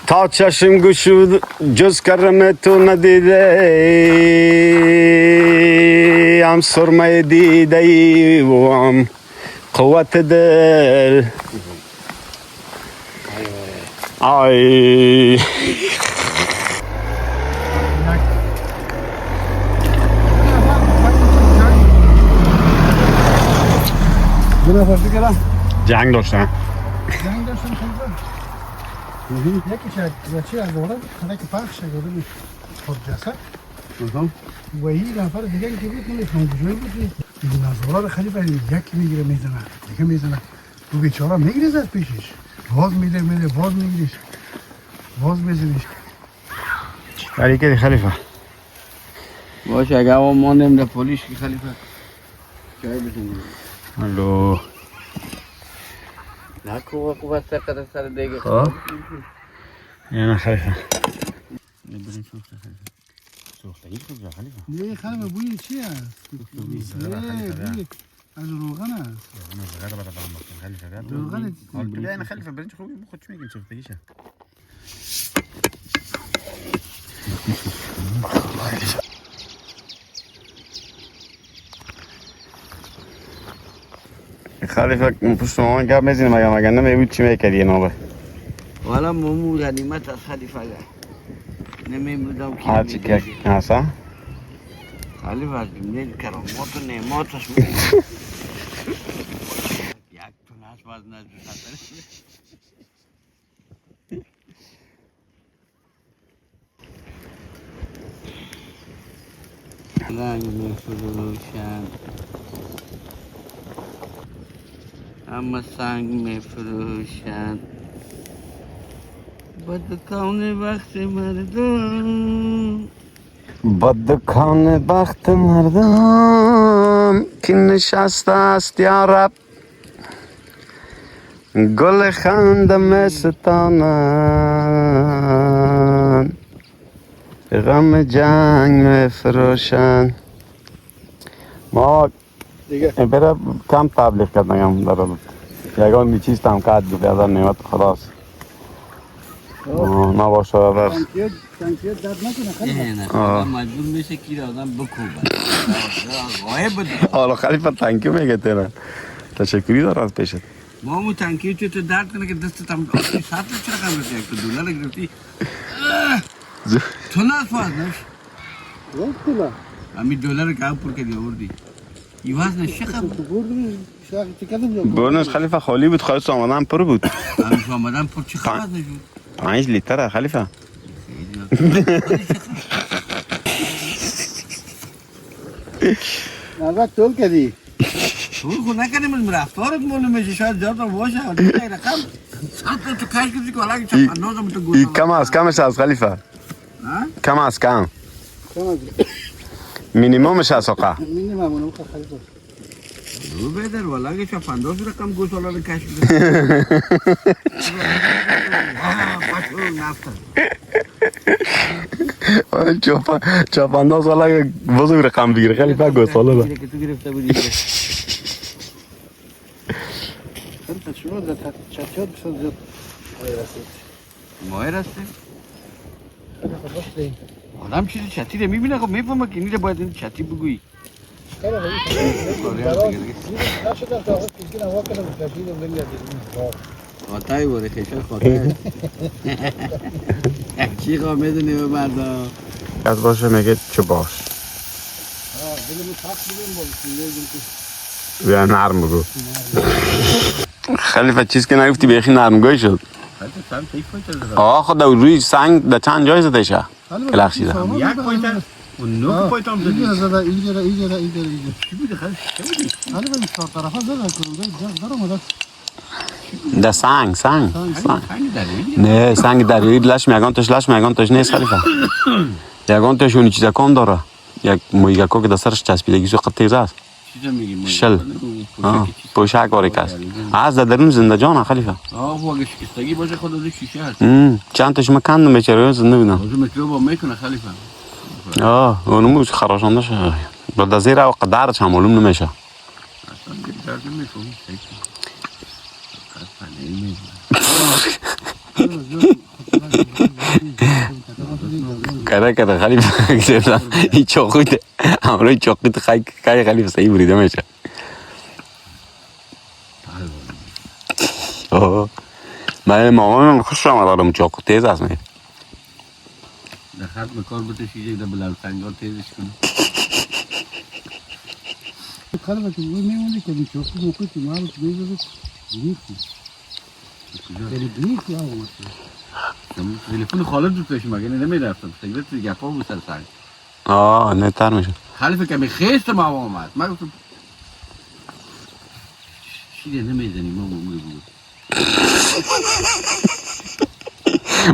Speaker 3: تا چشم گشود جز کرم تو ندیده هم سرمه دیده ای و هم قوت دل آی
Speaker 5: دو نفر دیگه
Speaker 3: جنگ داشتن
Speaker 5: جنگ داشتن یکی شاید بچه از دوره خنک پخش شده خود جسد و این نفر دیگه که بود نمیفهم کجایی بود این نظاره خلیفه یکی میگیره میزنه دیگه میزنه تو بیچاره میگریز از پیشش باز میده باز میگیریش باز میزنیش
Speaker 3: کاری کردی خلیفه
Speaker 1: باشه اگه هوا ماندیم در پولیش که خلیفه چای بزنیم
Speaker 3: الو
Speaker 1: نکو خوب است قدر سر دیگه
Speaker 3: خب یعنی خلیفه
Speaker 1: نبرین سوخته خلیفه
Speaker 3: سوختگی کجا خلیفه
Speaker 5: نه خانم بوی چی است؟ بوی از روغن است روغن
Speaker 3: بگه خلیفه برنج خوبی خود چی میگین سوختگیشه خلیفه پشت مامان گپ میزنیم مگه نمیبود چی میکردی نابه
Speaker 1: والا مومو غنیمت از خلیفه نمیبودم که
Speaker 3: هرچی که هسته
Speaker 1: خلیفه از نیل کرامات و نعماتش بود یک تون هست باز نزد رنگ میفروشن اما سنگ میفروشن با دکان وقت مردم
Speaker 3: با دکان بخت مردم که نشسته است یا رب گل خنده می ستانن غم جنگ می فروشن ما برای کم تبلیغ کردنم دارم یکان می چیز هم کرد بیادر نعمت خداست نباشه در
Speaker 5: تنکیت درد نکنه خلیفه
Speaker 1: نه مجبور میشه که آدم بکوبه غایب بده
Speaker 3: حالا خلیفه تنکی میگه تیره تشکری داره از پیشت
Speaker 1: مامو تنکی تو درد کنه که دستت هم آتی ساعت چرا کم رسی یک دولار گرفتی تو نفاز نش
Speaker 5: وقتی
Speaker 1: امی دلار که پر کردی آوردی یواز نشخم
Speaker 5: بردی شاید تکدم جا
Speaker 3: برنش خلیفه خالی بود خواهد آمدن پر بود
Speaker 1: همیشه آمدن پر چه خواهد نشود
Speaker 3: 5 لیتره خلیفه
Speaker 5: نوک تول کردی
Speaker 1: تو خود نکنیم از رفتارت معلوم میشه شاید جا تو باشه دیگه رقم ساعت تو کش کردی که ولی چه اندازم تو گوشم
Speaker 3: کم از کمش از خلیفه کم از کم
Speaker 5: کم از
Speaker 3: مینیمومش از آقا
Speaker 5: مینیمم اونم خلیفه
Speaker 1: او بدر والا که چه 50 رقم گوساله کشف
Speaker 3: چاپانداز والا بزرگ رقم بگیره خیلی پاک گوساله ده
Speaker 1: که تو گرفته بودی
Speaker 5: شما در چطور بسید زیاد
Speaker 1: ماهر هسته
Speaker 5: خیلی خوب باشه
Speaker 1: آدم چیزی چتی ده میبینه خب میفهمه که نیره باید این چتی بگویی
Speaker 5: خیلی نشدم تا آقا کسی نوا کنم کشیدم بگردیم
Speaker 1: خاطای باره خیشای خاطای چی خواه میدونی به مردا
Speaker 3: از باشه میگه چه باش
Speaker 5: دلمون سخت بودیم با سینه
Speaker 3: بیا نرم بگو خلیفه چیز که نگفتی بیخی نرمگوی شد آقا خود روی سنگ در چند جای زده شه کلخشیده
Speaker 1: یک پایتر و نوک پایتر هم
Speaker 5: اینجا
Speaker 1: زدی
Speaker 5: زده اینجا
Speaker 1: چی بوده خیلی چه بودی؟
Speaker 5: حالا به این چهار طرفا زده کنم در اومده
Speaker 3: در سنگ
Speaker 1: سنگ داری؟
Speaker 3: نه سنگ دریایی لش میگن توش نیست خلیفه یگان توش اونی چیزا کم داره یک مویگاکو که در سرش چسبیدگی سو تیز است
Speaker 1: چیزا میگی
Speaker 3: شل پوشک باری کس از در درون زنده جان خلیفه
Speaker 1: آه و اگه شکستگی باشه خود از شیشه هست
Speaker 3: چند تاش من کندم بیچاره زنده بودم
Speaker 1: از میکروب میکنه خلیفه
Speaker 3: اونمو خراشانده شد بعد زیر او قدرش هم معلوم نمیشه
Speaker 1: اصلا درد میکنه
Speaker 3: کره خلیفه این چاقوی امروی چاقوی خیلی خلیفه صحیح بریده میشه من مامان خوش آمد آدم چاقو تیز است میگه
Speaker 1: در خط مکار بتشیده در بلند سنگار تیزش کنه
Speaker 5: خیلی وقتی میمونی که این چوکی موقعی که مالو که میزده گریختی یعنی گریختی ها اومد
Speaker 1: تلفن خالد رو پیش مگه نمیرفتم سیگرت گپا بود سر سنگ
Speaker 3: نه تر میشه
Speaker 1: خلیفه کمی خیست ما آمد من گفتم چیزی نمیزنی ما بگو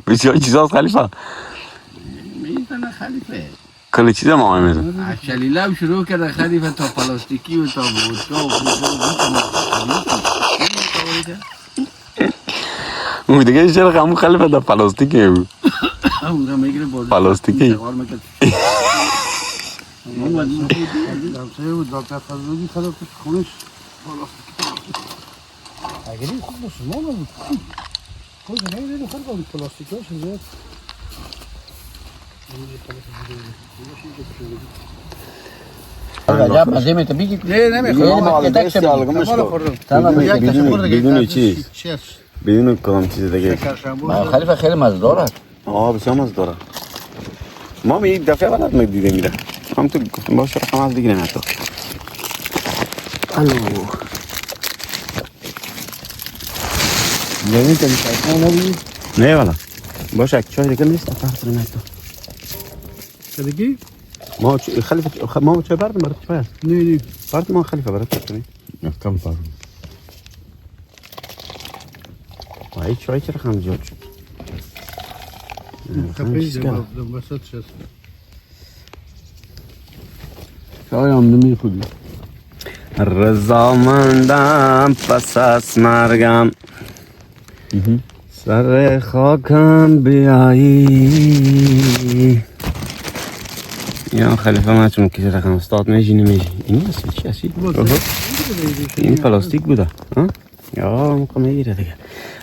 Speaker 3: بسیار چیز هست خلیفه
Speaker 1: میزنه خلیفه
Speaker 3: کل چیز ما میزنه
Speaker 1: از شلیله هم شروع کرده خلیفه تا پلاستیکی و تا ودکا و
Speaker 3: اون دیگه چرا همون خلیفه در پلاستیکه بود
Speaker 1: اونجا میگیره بازی
Speaker 3: پلاستیکی
Speaker 5: دمسایه بود دکتر فضلوی خدا پیش خونش اگه این خوب باشه ما بود خود نمیدونی خیلی باید پلاستیک هاش زیاد
Speaker 1: عجب مزه میته بگی نه نمیخوام
Speaker 3: بدون چی بدون کدام چیز دیگه
Speaker 1: خلیفه خیلی مزه داره
Speaker 3: بسیار مزه داره ما می یک دفعه ولد دیده میره هم تو گفتم باشه رقم از دیگه نمیاد تو الو
Speaker 1: نمی کنی شایدنا نبودی؟
Speaker 3: نه والا باشه یک چای دیگه نیست فرصت نمیاد تو
Speaker 5: دیگه؟
Speaker 3: ما خلیفه ما چای بردم برای چای هست
Speaker 5: نه
Speaker 3: برد ما خلیفه برای چای کنی
Speaker 1: کم فرم
Speaker 3: وای چای چرا خم زیاد شد
Speaker 5: خفیز دم وسط شد
Speaker 1: چای هم نمیخوری
Speaker 3: رضامندم پس از مرگم سر خاکم بیایی یا خلیفه من چون که رقم استاد میشی نمیشی این هستی چی هستی؟ این پلاستیک بوده یا موقع میگیره دیگه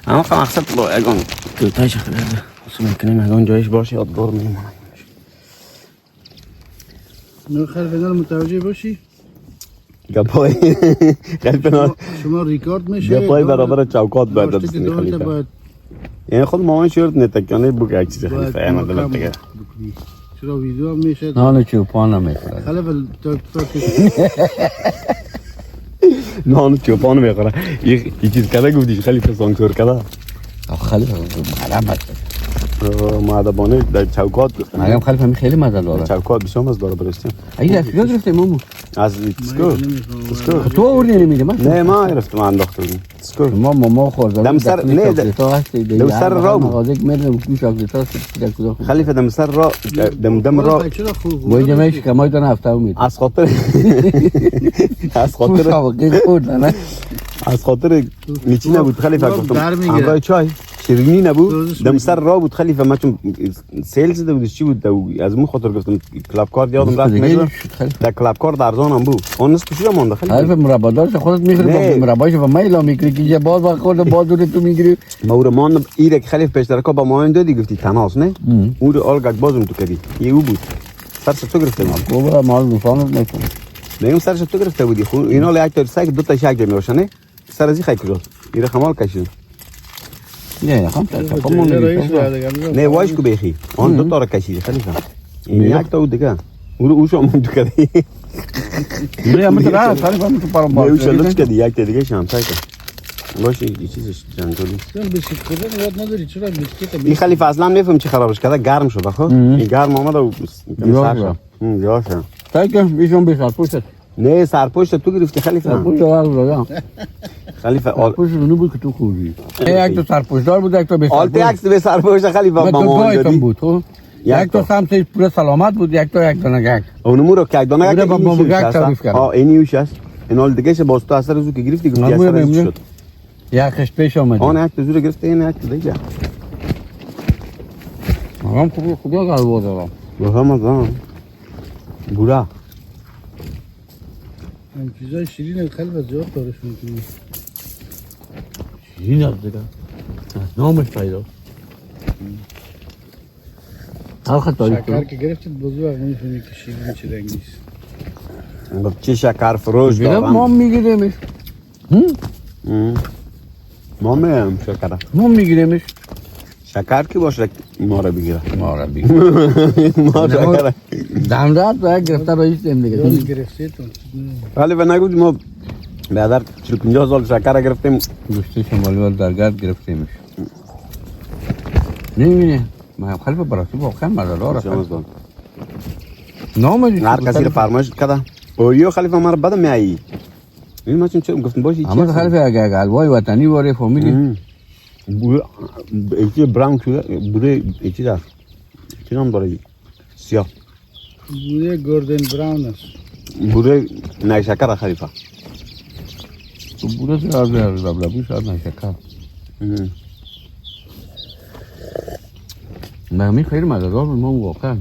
Speaker 3: اما که مقصد اگان کلتایش خلیفه اصلا میکنیم اگان جایش باشه یادگار میمونه
Speaker 5: نه خلیفه نال متوجه باشی
Speaker 3: گپای خلیفه
Speaker 5: شما ریکارد میشه
Speaker 3: گپای برابر چوکات باید دستنی خلیفه یعنی خود مامان شورت نتکنه بگه یک چیز خلیفه اینا دلت دیگه
Speaker 5: چرا ویدیو هم میشه
Speaker 1: نان چوپان نمیخوره
Speaker 5: خلیفه تو
Speaker 3: نان چوپان میخوره یه چیز کده گفتیش خلیفه سانسور کده
Speaker 1: خلیفه مرحمت
Speaker 3: مؤدبانه در چوکات
Speaker 1: مریم خلیفه همین خیلی مزه داره.
Speaker 3: چوکات بسیار مزه داره برشتیم.
Speaker 1: اگه از کجا گرفته مامو؟
Speaker 3: از اسکو
Speaker 1: تو آوردی نمیده من.
Speaker 3: نه ما گرفتم انداخته بودیم اسکو
Speaker 1: ماما خورده.
Speaker 3: دم سر نه دم سر را بود.
Speaker 1: مغازه میرم تو شاگرد هست کجا.
Speaker 3: خلیفه دم سر را دم را
Speaker 1: وای جمعش کمای دونه هفته امید.
Speaker 3: از خاطر از خاطر میچی نبود خلیفه گفتم همراه چای شیرینی نبود دم سر را بود خلیفه ما چون سیل زده بود چی بود از اون خاطر گفتم کلاب کارت یادم رفت میشه در کلاب کارت در ارزانم بود اون نصفش رو مونده خلیفه
Speaker 1: حرف مربا دارش خودت میخری با مرباش و میلا میگیری که باز با خود باز دور تو میگیری
Speaker 3: مورمان ایره خلیفه پیشترکا با ما دادی گفتی تناس نه اون رو آلگک بازم تو کردی یه او بود سرش تو گرفته بود
Speaker 1: گوبر مال میفهمم نکنم
Speaker 3: میگم سرش تو گرفته بودی خو اینا یک تا سگ دو تا شاگ میوشنه سر از خیلی کجا ایره خمال کشید
Speaker 1: نه خام
Speaker 3: نه وایش کو بخی آن دو تا را کشید خلیفه این یک تا دیگه او شو من تو کردی
Speaker 1: نه هم تو را خلیفه من تو پارم
Speaker 3: او شو لطف کردی یک تا دیگه شام تای باشه این چیزش جنگلی
Speaker 5: بیسکیت کردن یاد نداری چرا بیسکیت
Speaker 3: این خلیفه اصلا نفهم چی خرابش کرده گرم شد خب این گرم آمد و یاشه
Speaker 1: تا که بیشون بیشتر پوشت
Speaker 3: نه سرپوشت تو گرفتی خلیفه
Speaker 1: پوشت رو
Speaker 3: خلیفه
Speaker 1: پوشت رو بود که تو خوردی یک تو سرپوشدار بود یک تو بیشتر
Speaker 3: آلت یک به سرپوشت خلیفه با ما
Speaker 1: دادی بود تو یک تو سمتش پول سلامت بود یک تو یک دانه گک
Speaker 3: اونمو رو که دانه گک
Speaker 1: با گک تعریف کرد
Speaker 3: اینیوش است این حال دیگه شه باز تو اثر زو که گرفتی گفتی اثر شد
Speaker 1: یکش پیش آمد
Speaker 3: آن یک زور گرفته این یک دیگه
Speaker 1: هم خوبی قلب دارم
Speaker 3: و هم از بورا
Speaker 5: این چیزای شیرین خیلی زیاد دارش میکنی
Speaker 1: شیرین از دیگه نامش پیدا آخه تاریخ
Speaker 5: شکر که گرفتید بزرگ میفهمی که شیرین چه رنگیست
Speaker 3: گفت چه شکر فروش دارم
Speaker 1: ما میگیریمش
Speaker 3: ما میگم شکر
Speaker 1: ما میگیریمش
Speaker 3: شکر کی باشه ما رو بگیره
Speaker 1: ما را بگیر
Speaker 3: ما شکر
Speaker 1: دم رات باید گرفته رئیس دیم دیگه
Speaker 5: یاد گرفتیتون
Speaker 3: ولی و نگوید ما بیادر 40-50 سال شکر گرفتیم
Speaker 1: گوشت شمالی و درگرد گرفتیمش نمیبینه ما خلیفه براتی واقعا مزداره نامش
Speaker 3: هر کسی رو فرمایش کرده اوریو خلیفه ما رو بدم میایی این ما چون گفتم باشی
Speaker 1: اما خلیفه اگه حلوای وطنی واره فامیلی
Speaker 3: ایتی براون شده بوده ایتی دار چی نام داره سیاه
Speaker 5: بوده گوردن براون است
Speaker 3: بوده نشکر خلیفه
Speaker 1: تو بوده از لبلبی شاید نشکر نمی خیلی مزدار بود ما واقعا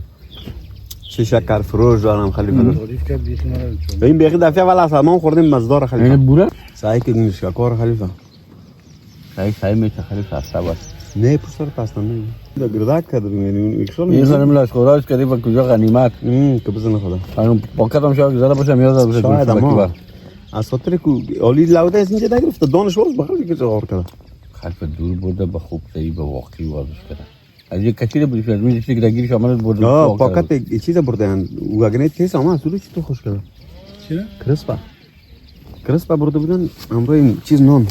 Speaker 3: چه شکر فروش دارم خلیفه
Speaker 5: تعریف کرد بیش مرا
Speaker 3: این بیخی دفعه ولی اصلا ما خوردیم مزدار خلیفه
Speaker 1: یعنی بوده
Speaker 3: سعی که نشکر خلیفه
Speaker 1: سعی میشه خلیفه هسته باید
Speaker 3: نه پسر پستم نه دا گردک کرده یعنی اکسال
Speaker 1: این خانم لشکراش کردی با کجا غنیمت
Speaker 3: که بزن خدا
Speaker 1: خانم پاکت هم شاید زده باشم یاد باشه
Speaker 3: شاید اما از خاطر که عالی لاوده از اینجا نگرفته دانش باز بخیر که چهار کرده
Speaker 1: خلیفه دور برده به خوب سعی به واقعی وارش کرده از یک کشیده بودی شد میشه که درگیرش آمد برده
Speaker 3: پاکت چیز برده او اگه تیز آمد سوری چی تو خوش کرده
Speaker 5: چی؟
Speaker 3: کرسپا برده بودن امروز این چیز نان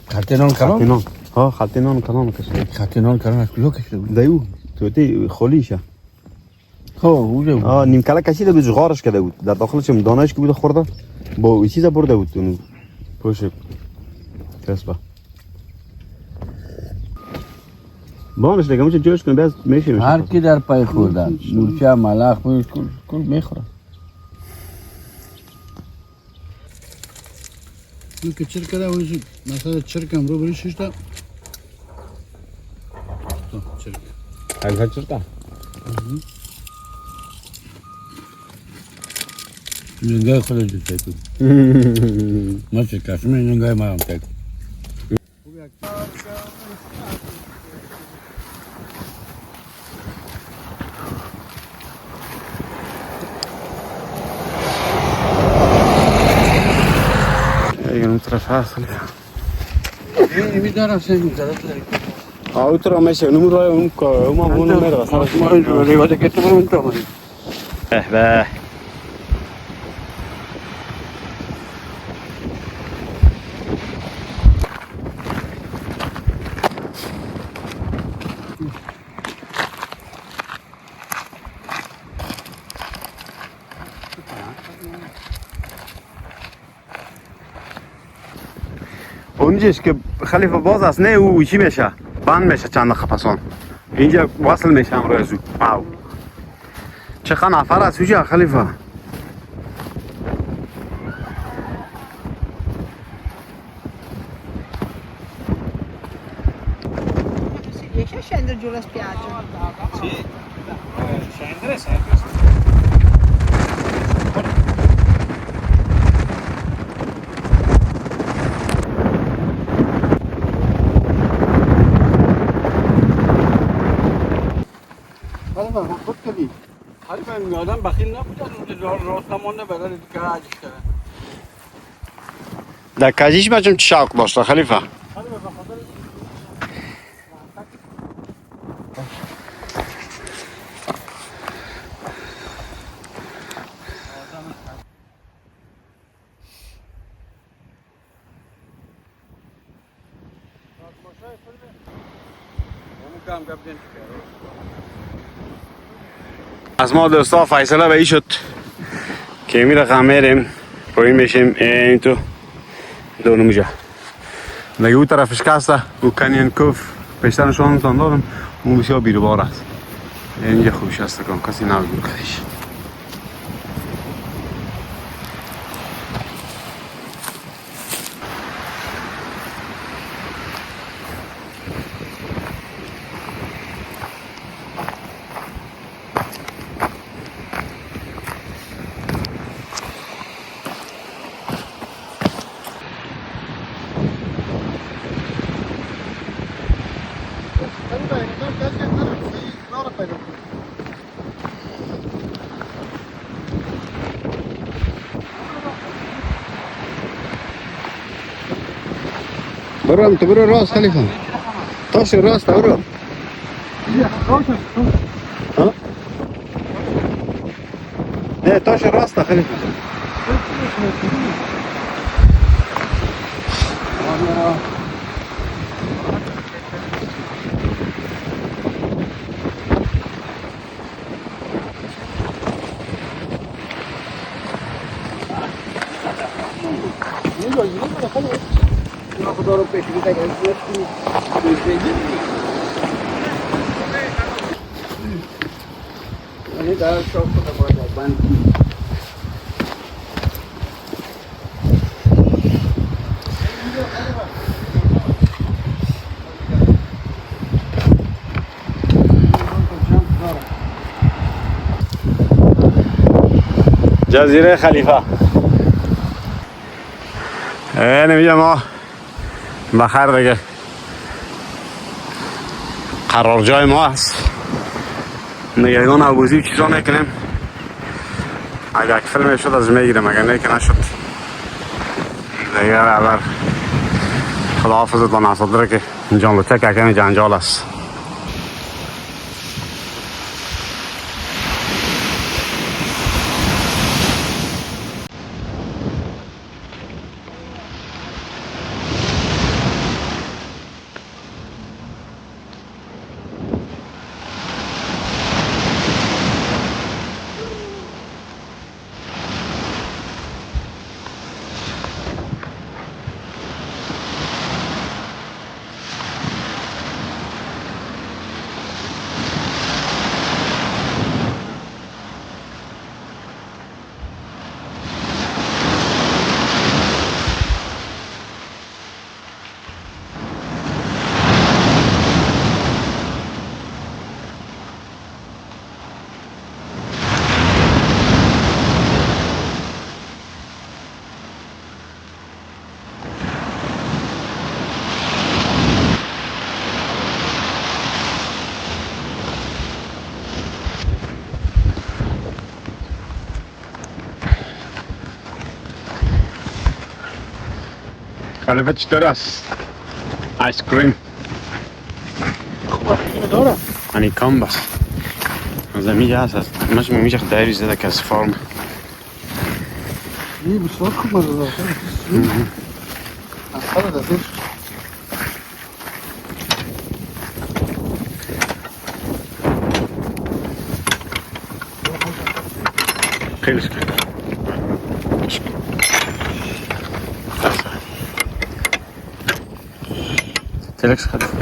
Speaker 1: خط نان کلان
Speaker 3: ها خط نان کلان کشیده
Speaker 1: خط نان کلان از کجا کشیده بود
Speaker 3: دیو تو تی خالیشه
Speaker 1: خب اونجا
Speaker 3: نیم کلا کشیده بود غارش کرده بود در داخلش هم دانش که بود خورده با چیز برده بود اون پوش کرسپا بانش دیگه میشه جوش کنه بس میشه
Speaker 1: هر کی در پای خوردن مورچه ملخ کل میخوره
Speaker 5: این که چرک کرده اونجا مثلا چرک هم رو بریشش دا چرک
Speaker 3: اگه چرتا
Speaker 1: نگاه خودش جو تکو ما چه کشمه نگاه ما هم تکو
Speaker 3: اون طرف هست
Speaker 1: این میدارم سه میدارم
Speaker 3: اوتر میشه اون راه اون ما اون میره سرش
Speaker 1: ما ریواده که تو برون تو
Speaker 3: به اونجاش که خلیفه باز است نه او چی میشه بند میشه چند خپسان اینجا وصل میشه امروز واو چقدر نفر است اینجا خلیفه
Speaker 6: Si riesce a scendere giù la spiaggia?
Speaker 1: Sì, scendere sempre.
Speaker 5: خود کردی
Speaker 1: حالی من آدم بخیل نبودن راست نمانده برای گراج کردن.
Speaker 3: در کجیش بچم چه شوق داشته خلیفه از ما دوستا فیصله به ای شد که می رقم میریم پایین میشیم این تو دونموجه دیگه او طرفش کسته او کنین کوف پیشتر نشان دادم اون بسیار بیروبار است اینجا خوبش است کن کسی نبود کدیش برو تو برو راست خلیفه تاش راست برو ها نه تاش راست خلیفه
Speaker 1: خدا رو پیش بگیر این در شاپ خدا باید بند
Speaker 3: جزیره خلیفه نمیگه ما بخیر دیگه قرار جای ما است نگهگان عبوزی چیزا میکنیم اگر فیلم شد از میگیرم اگر نه که نشد دیگه اول خداحافظت با نصادره که جان لطه که کمی جنجال است خلیفه چطور است؟ آیس کریم
Speaker 5: داره
Speaker 3: هنی کام بس از میگه هست مش میشه دایری زده که از فرم
Speaker 5: این بسیار خوب است اصلا دادش
Speaker 3: خیلی شکر تلکس خلیفه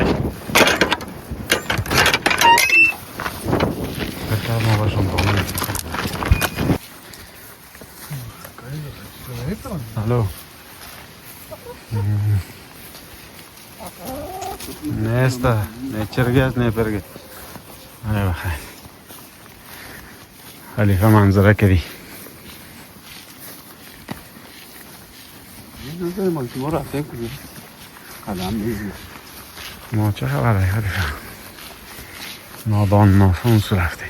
Speaker 3: بهتر ما باشم دامنه الو نیسته نه چرگه نه پرگه آره بخیر خلیفه منظره کردی
Speaker 1: نظر ما شما رفته کجا قدم میزنه
Speaker 3: ما چه خبره خلیفه نادان نافونس رفتیم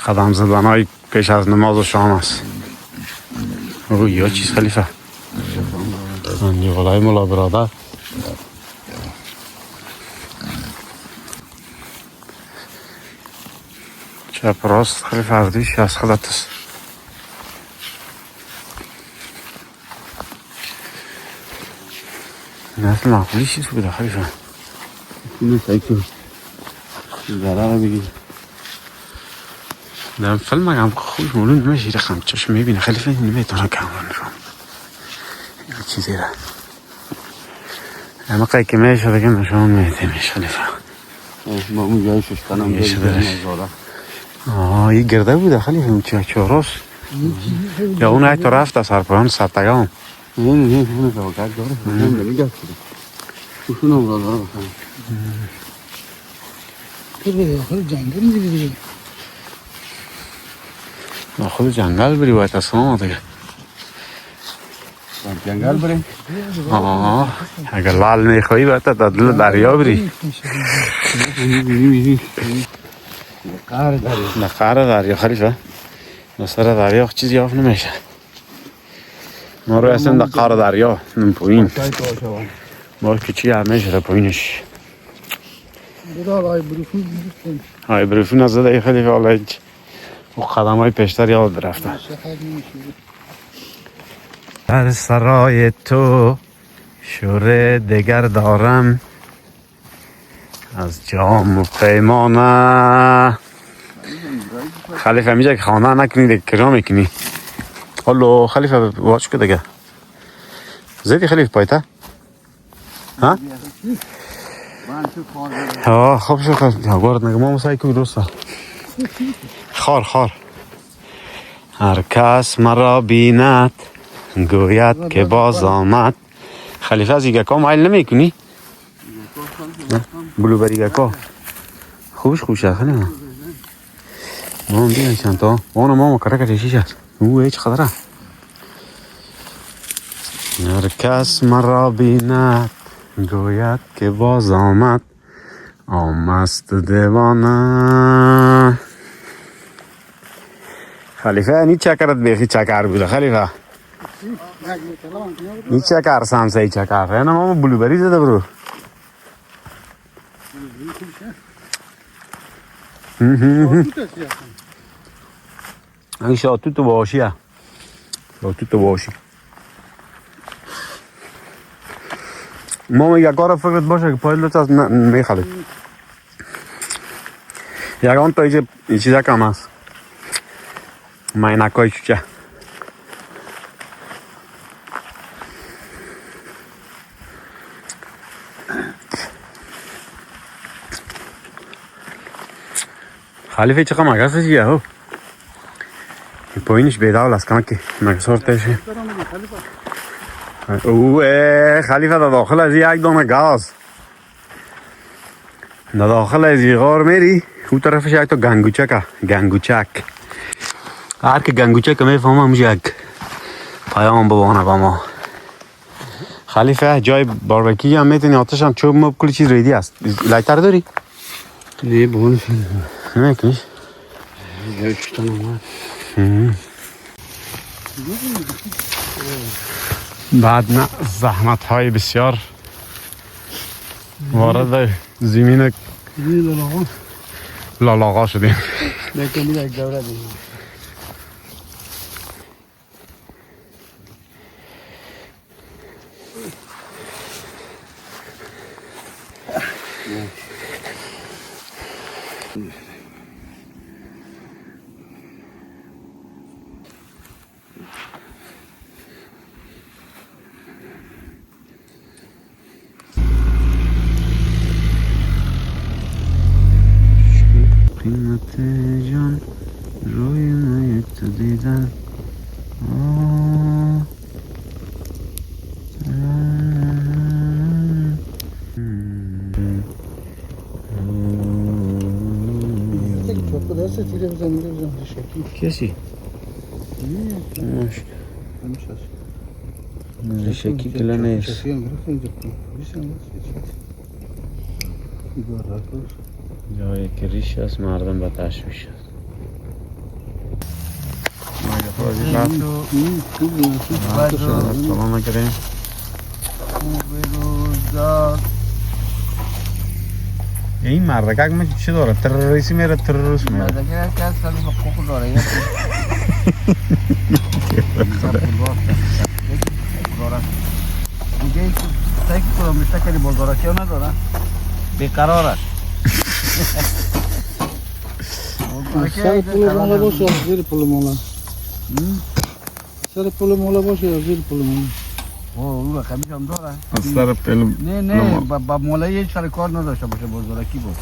Speaker 3: قدم زدن های پیش از نماز و شام است اوه یا چیز خلیفه انجیغالای ملا برادر چپ راست خلیفه اردیش از خلط است نسل معقولی چیز بوده خلیفه
Speaker 1: اینو سایکل ضرر بگیر
Speaker 3: دارم فیلم هم خوش مولون نمیشه رقم چشم میبینه خلیفه نمیتونه کامران نشون یه چیزی را اما قایی که میشه دیگه نشون میده میشه خلیفه
Speaker 1: ما اون جای ششتنم
Speaker 3: یه شده
Speaker 1: نظاره
Speaker 3: یه گرده بوده خلیفه اون چه راست یا اون های تو رفت از سرپایان سبتگان
Speaker 1: نه اون فوقت داره نمیگه کنه کشون هم را داره بکنه
Speaker 5: تو به داخل جنگل میری دیگه
Speaker 3: خود جنگل بری باید از ما دیگه
Speaker 1: جنگل بریم
Speaker 3: اگر لال میخوایی باید تا دل دریا بری
Speaker 1: قهر دریا
Speaker 3: نه قهر دریا خلیفه نصر دریا چیزی یافت نمیشه ما رو اصلا در قهر دریا نم پایین ما که چی همیشه در پایینش
Speaker 5: بدار آی بروفون بیرون
Speaker 3: های بروفون از زده خلیفه حالا هیچ و قدم های پیشتر یاد رفته در سرای تو شور دگر دارم از جام و پیمانه خلیفه میجا که خانه نکنی دیگه کجا میکنی حالا خلیفه واچ که دیگه زدی خلیفه پایته ها؟ خب شو خلیفه گوارد نگه ما مسایی که درسته خار هر کس مرا بیند گوید که باز آمد خلیفه از ایگکا مایل نمی کنی؟ بلوبری ایگکا خوش خلیفه ما هم بیایی چند تا ما کرکت شیش هست او هیچ قدره هر کس مرا بیند گوید که باز آمد آمست دیوانه خلیفه نی چکرت بیخی چکر بوده خلیفه نی چکر سمسه چکر نه ما بلوبری زده برو این شاتوتو باشی ما میگه کار فکرت باشه که پایلوت از میخواد یکان تا یه چیزا کم است ماینکای چوچه خلیفه چقدر مگس چیه هو پایینش بیداول است کنه که مگسار تشه اوه خلیفه در داخل از یک دانه گاز در داخل از این غار میری اون طرفش یک تا گنگوچک هر که گنگوچک میفهمه همونجا یک پیام ببانه با ما خلیفه جای باربکی هم میتونی آتش هم چوب موب کلی چیز ریدی است لایتر داری؟
Speaker 1: نه بونش
Speaker 3: نمیکنیش؟
Speaker 1: یکشتن اومد
Speaker 3: بعد نه زحمت های بسیار وارد زمین لالاغا شدیم
Speaker 1: نکنی یک دوره دیم
Speaker 3: قیمت جان روی موی تو دیدن
Speaker 5: چوب دست تیره بزن شکی
Speaker 3: کسی؟ شکی کلا نیست
Speaker 5: شکی هم گرفت اینجا بیشتر
Speaker 3: جایی که ریش هست مردم به تشویش هست سلام نکریم این مردکک من چی داره؟ تروریسی میره تروریس میره
Speaker 2: مردکه که از سالی با خوک داره دیگه سعی کنم میشه که بازارکی ها نداره بیقرار است
Speaker 5: سر پول مولا باشه یا زیر پول مولا سر پول مولا باشه یا زیر پول مولا
Speaker 2: او رو خمیش هم داره
Speaker 3: از سر پل
Speaker 2: نه با مولا یه سر کار نداشته باشه بازارکی بود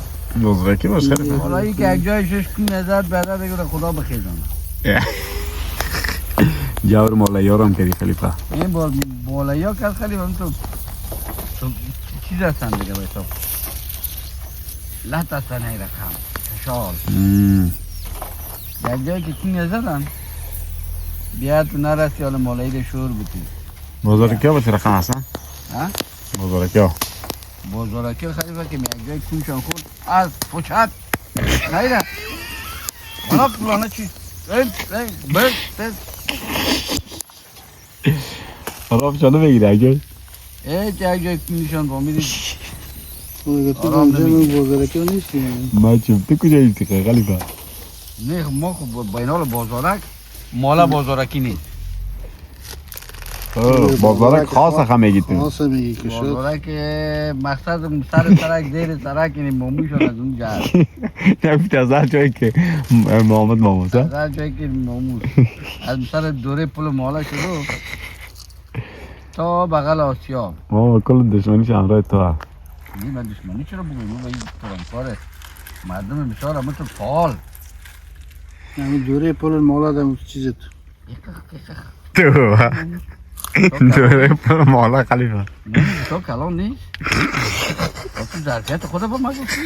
Speaker 3: بزرگی باشه خیلی
Speaker 2: مولایی که یک جای شش کنی نظر بده بگه خدا بخیزانه
Speaker 3: جاور مولایی ها رو هم کردی خلیفه
Speaker 2: این با مولایی ها که خیلی هم تو چیز هستن دیگه باید تو لحت هستن ای رقم شال یک جایی که کنی نظرن بیا تو نرسی حالا مولایی ده شور بودی
Speaker 3: بزرگی ها باشه رقم هستن؟
Speaker 2: ها؟
Speaker 3: بزرگی ها
Speaker 2: بزرگی خلیفه که یک جای کنشان خود از پوچت خیره حالا پلانه چی؟ بس
Speaker 3: حالا چانه بگیره اگه
Speaker 2: یک جای کنشان با میری
Speaker 5: تو گمجه بزرگی ها نیستی
Speaker 3: من چیم تو کجا ایستی خلیفه؟
Speaker 2: نه ما خب با این حال بازارک مالا بازارکی نیست
Speaker 3: بازارک خاص هم میگی تو
Speaker 5: خاصه میگی که شد
Speaker 2: بازارک مقصد سر سرک زیر سرک این مومیشون از اون جهر
Speaker 3: نفت از هر جایی که محمد ماموسه
Speaker 2: از هر جایی که موموس از سر دوره پل مالا شروع تا بغل آسیا
Speaker 3: ما کل دشمنیش همراه تو هم
Speaker 2: نه من دشمنی چرا بگویم ما با این ترانکاره مردم بسیار همه تو فعال
Speaker 5: همین دوره پول مولا دم چیزت
Speaker 3: تو دوره پر مالا خلیفه
Speaker 2: نه تو کلان نیست تو ظرفیت خود با ما گفتی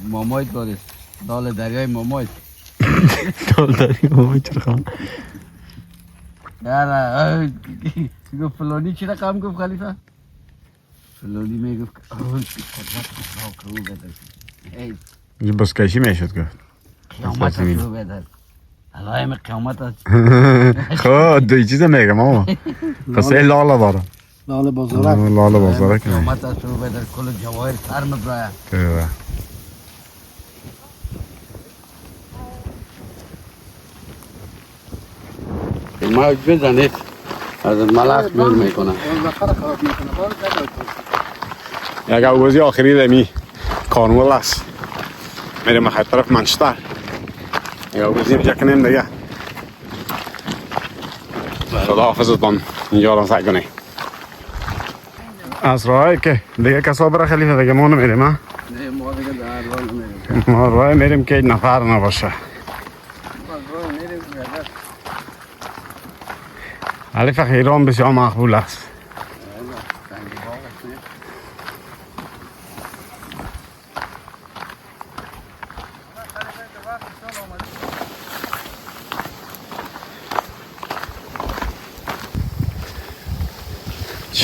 Speaker 2: مامایت داره دال دریای مامایت
Speaker 3: دال داری ماما چرا خواهم
Speaker 2: نه گفت فلانی چی رقم گفت خلیفه فلانی میگفت
Speaker 3: یه بسکشی میشد گفت
Speaker 2: قیامت هست رو بدر علائم قیامت هست
Speaker 3: خب دوی چیز میگه ماما پس این لالا داره
Speaker 5: لال بازارک
Speaker 3: لالا بازاره که
Speaker 2: قیامت هست رو بدر کل جواهر سر مبرایه
Speaker 3: میگه
Speaker 1: ما بزنید از ملخ بیل میکنن
Speaker 3: یک اوگوزی آخری دمی کارمول است میریم خیلی طرف منشتر یک اوگوزی اینجا کنیم دیگه خدا حافظتان اینجا را سعی کنیم از راهی که دیگه کسا برای خلیفه دیگه ما نمیریم ها
Speaker 1: نه ما دیگه در راه نمیریم
Speaker 3: ما راه میریم که نفر نباشه خلیفه ایران بسیار مقبول است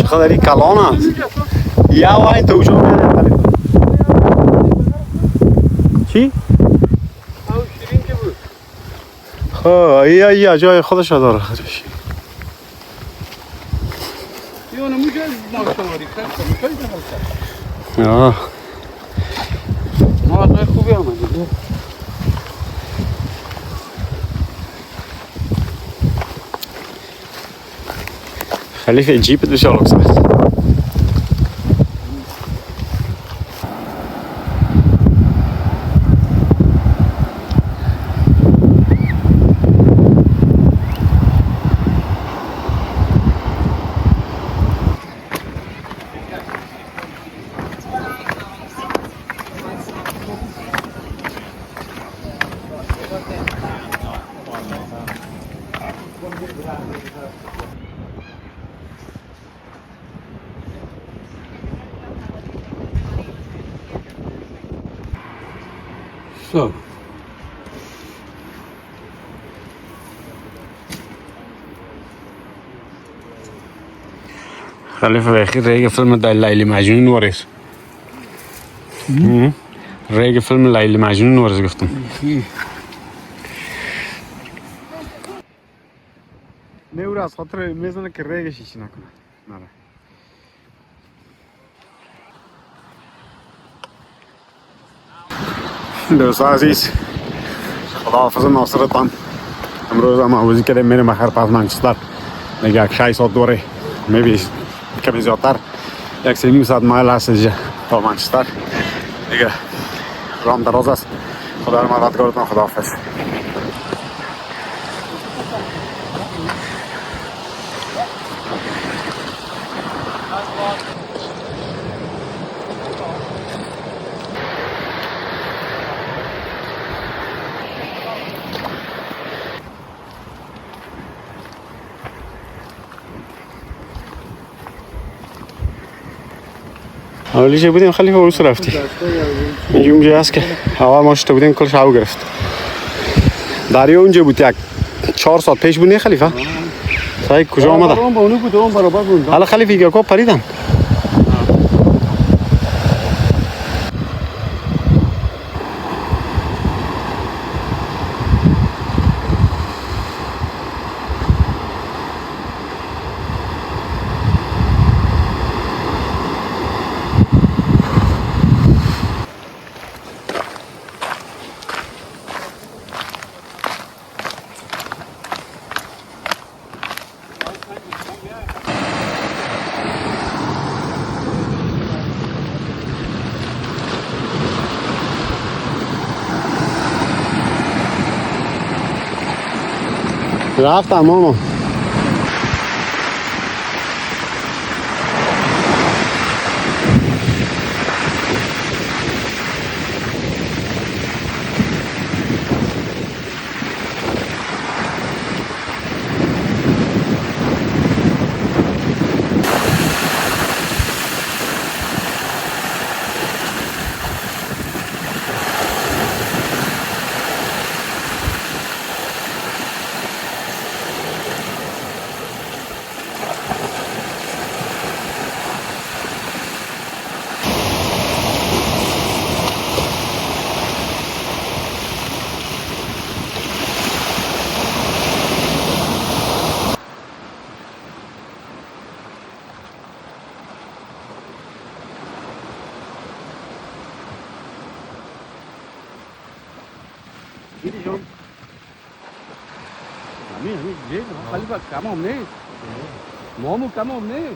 Speaker 3: چقدر این کلان است یا وای تو شو چی؟
Speaker 5: او شیرین که بود
Speaker 3: خب یا جای خودش داره خودش
Speaker 5: یه نموجه ماشتواری کرد
Speaker 3: آه
Speaker 5: ما از خوبی آمده
Speaker 3: خلیفه جیبت بشه رخصت
Speaker 1: So.
Speaker 3: خليفة بأخير رأيك فيلم ليلى مجنون ورث رأيك فيلم ليلى مجنون ورث قفتم نورا از خاطر میزنه که رأیش هیچی نکنه نره دوست عزیز خداحافظ ناصرتان امروز هم آوازی کردیم میریم آخر پس منچستر دیگه یک 6 ساعت دوره میبیش کمی زیادتر 1.5 ساعت مایل هست اینجا تا منچستر دیگه رام دراز است خدا رو مددگارتان خداحافظ اولی چه بودیم خلیفه بروس رفتی اینجا اونجا هست که اول ما شده بودیم کلش هوا گرفت دریا اونجا بود یک 4 ساعت پیش بود نه خلیفه سعی کجا آمده حالا خلیفه که که پریدن رفتم ماما دیدی جون
Speaker 1: خلیفه کمام نیست مامو کمام نیست